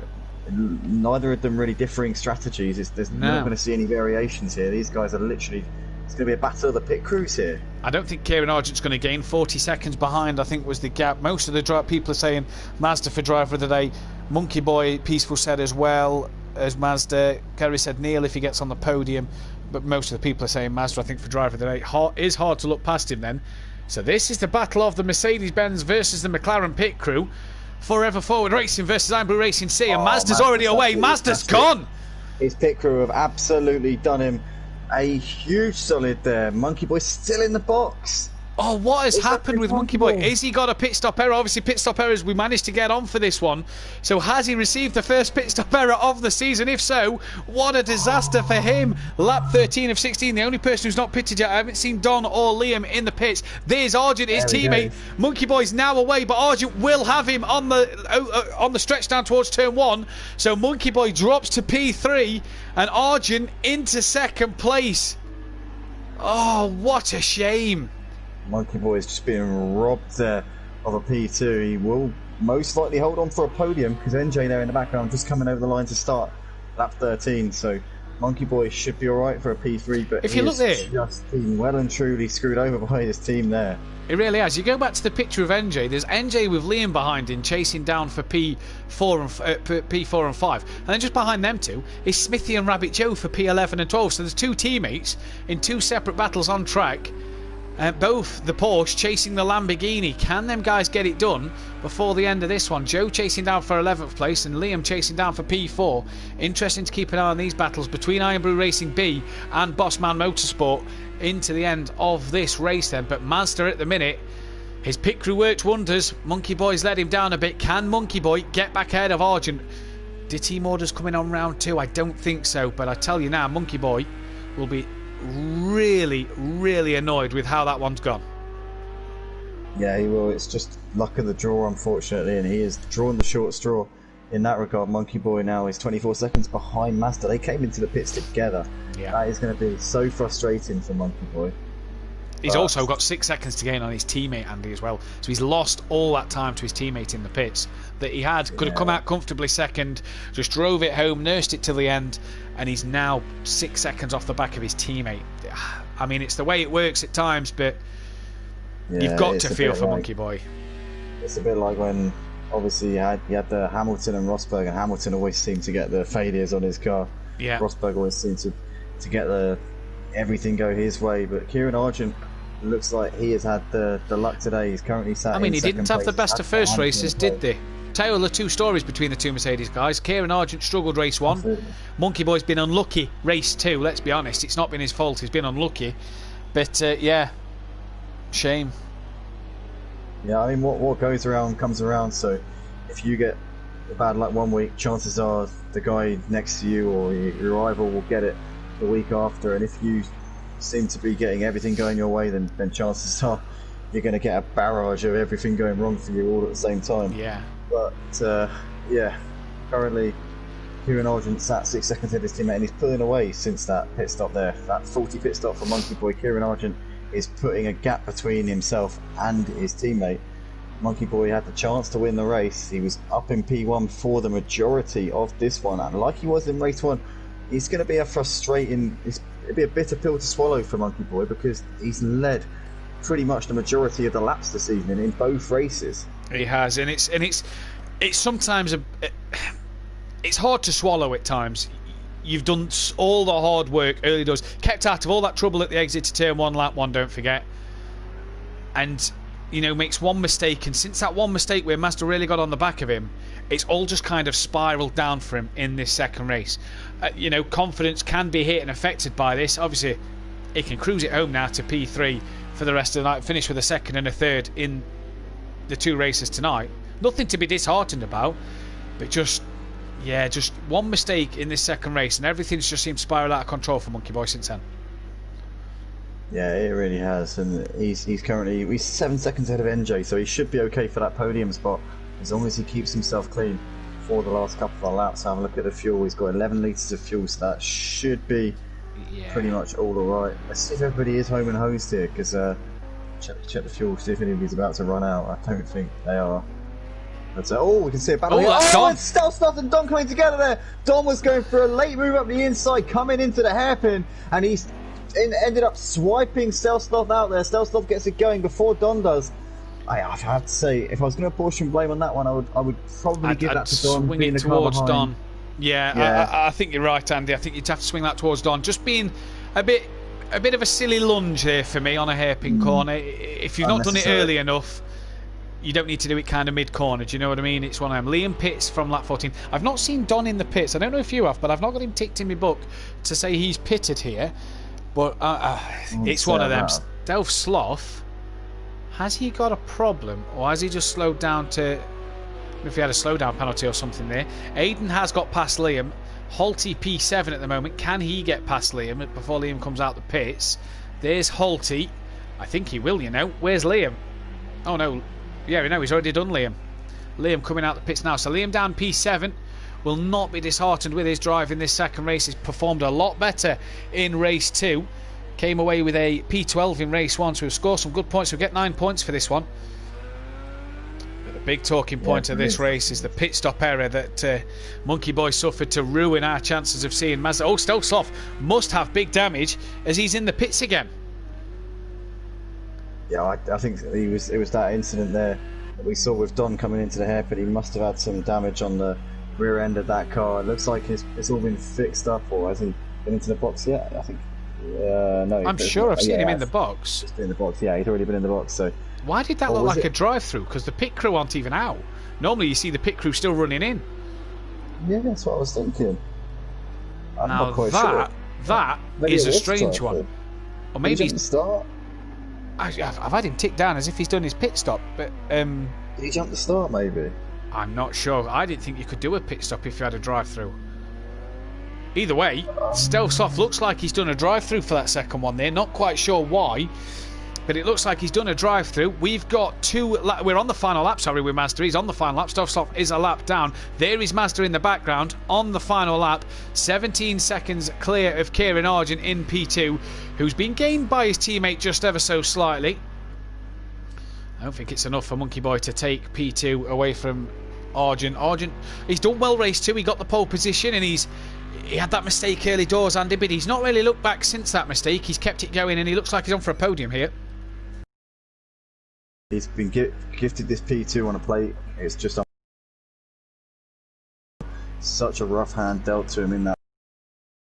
neither of them really differing strategies. There's not going to see any variations here. These guys are literally, it's going to be a battle of the pit crews here. I don't think Kieran Argent's going to gain 40 seconds behind, I think was the gap. Most of the people are saying Mazda for driver of the day. Monkey Boy, Peaceful said as well as Mazda. Gary said Neil if he gets on the podium, but most of the people are saying Mazda, I think, for driver of the day. Is hard to look past him then. So this is the battle of the Mercedes-Benz versus the McLaren pit crew. Forever Forward Racing versus Iron Blue Racing C, and Mazda's already away. Mazda's gone. His pit crew have absolutely done him a huge solid there. Monkey Boy still in the box. Oh, what has happened with Monkey Boy? Is he got a pit stop error? Obviously, pit stop errors we managed to get on for this one. So has he received the first pit stop error of the season? If so, what a disaster for him. Lap 13 of 16, the only person who's not pitted yet. I haven't seen Don or Liam in the pits. There's Argent, his teammate. Monkey Boy's now away, but Argent will have him on the stretch down towards turn 1. So Monkey Boy drops to P3 and Argent into second place. Oh, what a shame. Monkey Boy is just being robbed there of a P2. He will most likely hold on for a podium because NJ there in the background just coming over the line to start lap 13. So Monkey Boy should be alright for a P3, but if you look there, just been well and truly screwed over by his team there. It really has. You go back to the picture of NJ. There's NJ with Liam behind him, chasing down for P4 and 5, and then just behind them two is Smithy and Rabbit Joe for P11 and 12. So there's two teammates in two separate battles on track. Both the Porsche chasing the Lamborghini. Can them guys get it done before the end of this one? Joe chasing down for 11th place and Liam chasing down for P4. Interesting to keep an eye on these battles between Iron Brew Racing B and Bossman Motorsport into the end of this race then. But Mazda at the minute, his pit crew worked wonders. Monkey Boy's let him down a bit. Can Monkey Boy get back ahead of Argent? Did team orders come in on round 2? I don't think so, but I tell you now, Monkey Boy will be really annoyed with how that one's gone. Yeah, he will. It's just luck of the draw, unfortunately, and he has drawn the short straw in that regard. Monkey Boy now is 24 seconds behind Mazda. They came into the pits together. Yeah. That is going to be so frustrating for Monkey Boy. He's also got 6 seconds to gain on his teammate Andy as well, so he's lost all that time to his teammate in the pits that he had. Could have come out comfortably second, just drove it home, nursed it till the end, and he's now 6 seconds off the back of his teammate. I mean, it's the way it works at times, but you've got to feel for Monkey Boy. It's a bit like when obviously you had the Hamilton and Rosberg, and Hamilton always seemed to get the failures on his car. Yeah. Rosberg always seemed to get everything go his way, but Kieran Argent looks like he has had the luck today. He's currently sat I mean, in he didn't second have the place. best of first races, did they? Tale the two stories between the two Mercedes guys. Kieran Argent struggled race 1. Absolutely. Monkey Boy's been unlucky race 2. Let's be honest, it's not been his fault. He's been unlucky. But yeah, shame. Yeah, I mean, what goes around comes around. So if you get bad luck one week, chances are the guy next to you or your rival will get it the week after. And if you seem to be getting everything going your way, then chances are you're going to get a barrage of everything going wrong for you all at the same time. Yeah. But yeah, currently Kieran Argent sat 6 seconds ahead of his teammate, and he's pulling away since that pit stop there. That faulty pit stop for Monkey Boy. Kieran Argent is putting a gap between himself and his teammate. Monkey Boy had the chance to win the race. He was up in P1 for the majority of this one, and like he was in race 1, it's going to be it'll be a bitter pill to swallow for Monkey Boy, because he's led pretty much the majority of the laps this evening in both races. He has, and it's sometimes it's hard to swallow at times. You've done all the hard work early doors, kept out of all that trouble at the exit to turn 1, lap 1, don't forget, and makes one mistake, and since that one mistake where Mazda really got on the back of him, it's all just kind of spiraled down for him in this second race. Confidence can be hit and affected by this. Obviously, he can cruise it home now to P3 for the rest of the night, finish with a second and a third in the 2 races tonight. Nothing to be disheartened about, but just one mistake in this second race and everything's just seemed to spiral out of control for Monkey Boy since then. Yeah, it really has, and he's 7 seconds ahead of NJ, so he should be okay for that podium spot as long as he keeps himself clean for the last couple of laps. Have a look at the fuel. He's got 11 litres of fuel, so that should be pretty much all alright. Let's see if everybody is home and hosed here, because check the fuel, see if anybody's about to run out. I don't think they are. But, we can see a battle here. Don. It's Stealth and Don coming together there. Don was going for a late move up the inside, coming into the hairpin, and he's ended up swiping Stealth out there. Stealth gets it going before Don does. I have to say, if I was going to apportion blame on that one, I would probably give that to Don. Swing it towards Don. Yeah. I think you're right, Andy. I think you'd have to swing that towards Don. Just being a bit of a silly lunge here for me on a hairpin corner. If you've not done it early enough, you don't need to do it kind of mid-corner. Do you know what I mean? It's one of them. Liam Pitts from lap 14. I've not seen Don in the pits. I don't know if you have, but I've not got him ticked in my book to say he's pitted here. But it's one of them. Stealth Sloth, has he got a problem, or has he just slowed down to... if he had a slowdown penalty or something there. Aiden has got past Liam. Holty P7 at the moment. Can he get past Liam before Liam comes out the pits? There's Holty. I think he will, Where's Liam? Oh no. Yeah, he's already done Liam. Liam coming out the pits now. So Liam down P7. Will not be disheartened with his drive in this second race. He's performed a lot better in race 2. Came away with a P12 in race 1, so we'll score some good points. We'll get 9 points for this one. big talking point of this race is the pit stop error that Monkey Boy suffered to ruin our chances of seeing Mazda. Oh, Stelzloff must have big damage as he's in the pits again. Yeah, I think it was that incident there that we saw with Don coming into the hairpin. He must have had some damage on the rear end of that car. It looks like it's all been fixed up, or has he been into the box yet? I think. No. I'm sure I've seen him in the box. Just in the box, yeah, he'd already been in the box. So why did that look like a drive-through? Because the pit crew aren't even out. Normally you see the pit crew still running in. Yeah, that's what I was thinking. I'm now not quite sure. That is a strange one. Or maybe Did he start? I've had him tick down as if he's done his pit stop, but Did he jump the start? Maybe. I'm not sure. I didn't think you could do a pit stop if you had a drive-through. Either way, Stelzloff looks like he's done a drive-through for that second one there. Not quite sure why, but it looks like he's done a drive-through. We've got we're on the final lap, sorry, with Mazda. He's on the final lap. Stelzloff is a lap down. There is Mazda in the background on the final lap. 17 seconds clear of Kieran Argent in P2, who's been gained by his teammate just ever so slightly. I don't think it's enough for Monkey Boy to take P2 away from Argent. Argent, he's done well race 2. He got the pole position and he had that mistake early doors, Andy, but he's not really looked back since that mistake. He's kept it going and he looks like he's on for a podium here. He's been gifted this P2 on a plate. It's just such a rough hand dealt to him in that.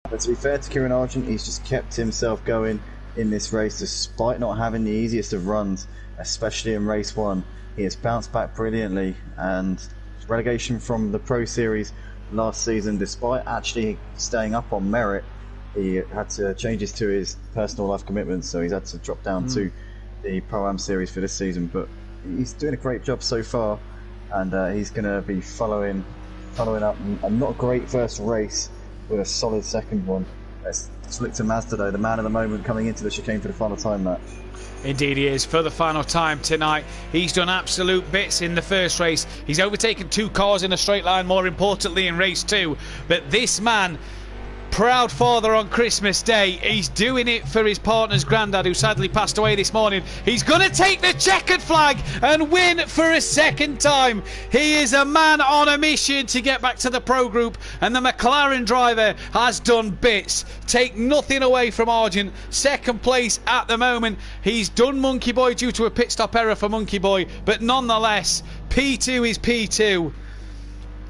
But to be fair to Kieran Argent, he's just kept himself going in this race despite not having the easiest of runs, especially in race 1. He has bounced back brilliantly, and relegation from the Pro Series last season, despite actually staying up on merit, he had to change to his personal life commitments, so he's had to drop down to the Pro-Am Series for this season. But he's doing a great job so far, and he's going to be following up a not great first race with a solid second one. Let's look to Mazda though, the man of the moment, coming into the chicane for the final time match. Indeed he is, for the final time tonight. He's done absolute bits in the first race. He's overtaken 2 cars in a straight line, more importantly in race 2. But this man, proud father on Christmas Day, he's doing it for his partner's granddad, who sadly passed away this morning. He's going to take the checkered flag and win for a second time. He is a man on a mission to get back to the Pro Group, and the McLaren driver has done bits. Take nothing away from Argent. Second place at the moment. He's done Monkey Boy due to a pit stop error for Monkey Boy, but nonetheless, P2 is P2.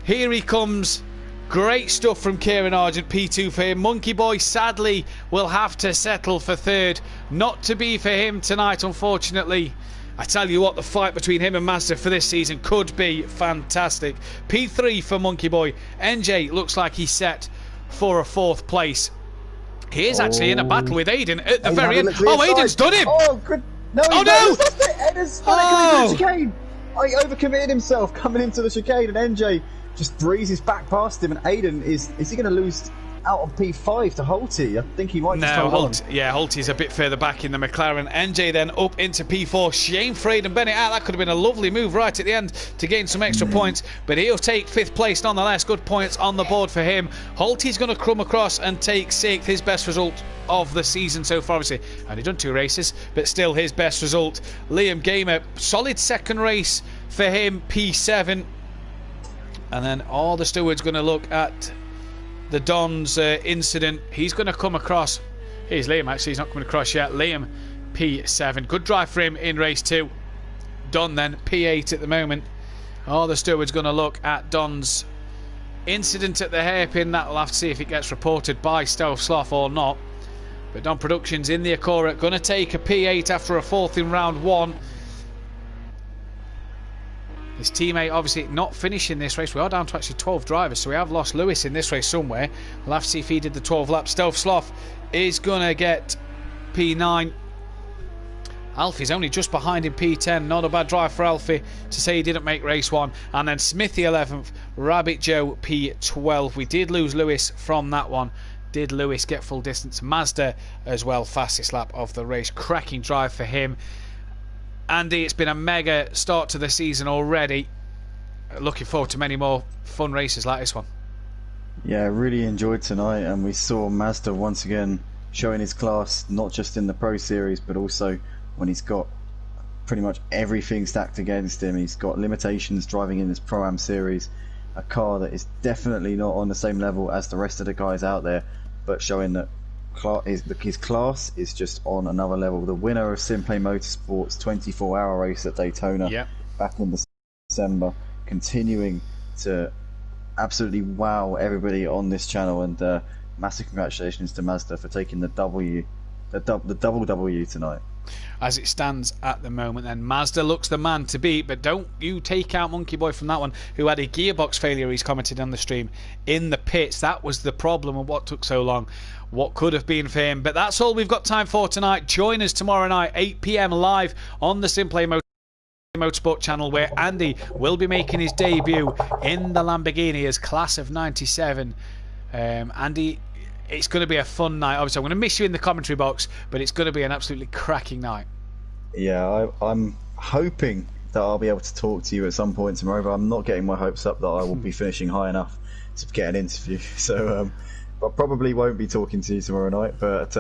Here he comes. Great stuff from Kieran Argent, P2 for him. Monkey Boy sadly will have to settle for third. Not to be for him tonight, unfortunately. I tell you what, the fight between him and Mazda for this season could be fantastic. P3 for Monkey Boy. NJ looks like he's set for a 4th place. He is actually in a battle with Aiden at the very end. Oh, Aiden's done him! Oh, good. No, oh, no! Aiden's coming into the chicane. He overcommitted himself coming into the chicane, and NJ just breezes back past him. And Aiden is he going to lose out on P5 to Holty? I think he might. No, Holty's a bit further back in the McLaren. NJ then up into P4. Shame for Aidan Bennett out. That could have been a lovely move right at the end to gain some extra points, but he'll take 5th place nonetheless. Good points on the board for him. Holty's going to crumb across and take 6th, his best result of the season so far. Obviously only done 2 races, but still his best result. Liam Gamer, solid second race for him, P7. And then all the stewards going to look at the Don's incident. He's going to come across. Here's Liam, actually. He's not coming across yet. Liam, P7. Good drive for him in race 2. Don then, P8 at the moment. All the stewards going to look at Don's incident at the hairpin. That'll have to see if it gets reported by Stelzloff or not. But Don Productions in the Acura going to take a P8 after a 4th in round 1. His teammate obviously not finishing this race. We are down to actually 12 drivers, so we have lost Lewis in this race somewhere. We'll have to see if he did the 12 laps. Stelzloff is going to get P9. Alfie's only just behind in P10. Not a bad drive for Alfie to say he didn't make race 1. And then Smithy 11th, Rabbit Joe P12. We did lose Lewis from that one. Did Lewis get full distance? Mazda as well, fastest lap of the race. Cracking drive for him. Andy, it's been a mega start to the season already. Looking forward to many more fun races like this one. Yeah, really enjoyed tonight, and we saw Mazda once again showing his class, not just in the Pro Series, but also when he's got pretty much everything stacked against him. He's got limitations driving in this Pro-Am series, a car that is definitely not on the same level as the rest of the guys out there, but showing that his class is just on another level. The winner of Simplay Motorsport's 24-hour race at Daytona back in December, continuing to absolutely wow everybody on this channel, and massive congratulations to Mazda for taking the double W tonight. As it stands at the moment, then Mazda looks the man to beat, but don't you take out Monkey Boy from that one, who had a gearbox failure. He's commented on the stream in the pits. That was the problem and what took so long. What could have been for him. But that's all we've got time for tonight. Join us tomorrow night 8 PM live on the Simplay Motorsport channel, where Andy will be making his debut in the Lamborghini as class of 97. Andy, it's going to be a fun night. Obviously, I'm going to miss you in the commentary box, but it's going to be an absolutely cracking night. Yeah, I'm hoping that I'll be able to talk to you at some point tomorrow, but I'm not getting my hopes up that I will be finishing high enough to get an interview. So I probably won't be talking to you tomorrow night, but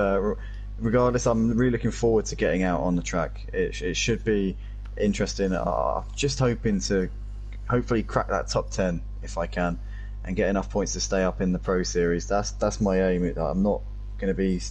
regardless, I'm really looking forward to getting out on the track. It should be interesting. Just hoping to hopefully crack that top 10 if I can, and get enough points to stay up in the Pro Series. That's my aim. I'm not going to be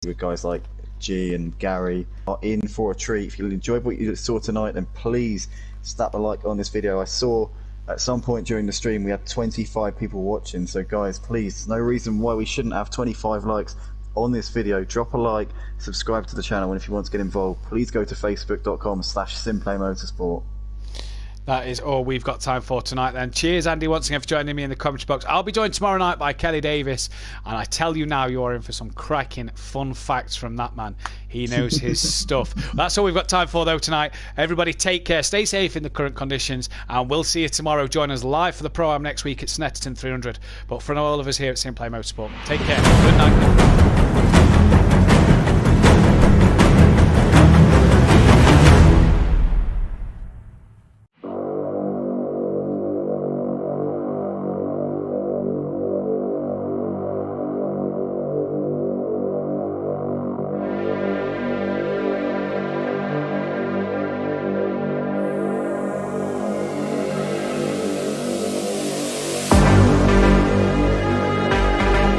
with guys like G and Gary are in for a treat. If you enjoyed what you saw tonight, then please slap a like on this video. I saw at some point during the stream we had 25 people watching, so guys, please, there's no reason why we shouldn't have 25 likes on this video. Drop a like, subscribe to the channel, and if you want to get involved, please go to facebook.com/SimplayMotorsport. That is all we've got time for tonight then. Cheers, Andy, once again for joining me in the commentary box. I'll be joined tomorrow night by Kelly Davis, and I tell you now, you are in for some cracking fun facts from that man. He knows his stuff. That's all we've got time for though tonight. Everybody take care, stay safe in the current conditions, and we'll see you tomorrow. Join us live for the Pro-Am next week at Snetterton 300. But for all of us here at Simplay Motorsport, take care. Good night.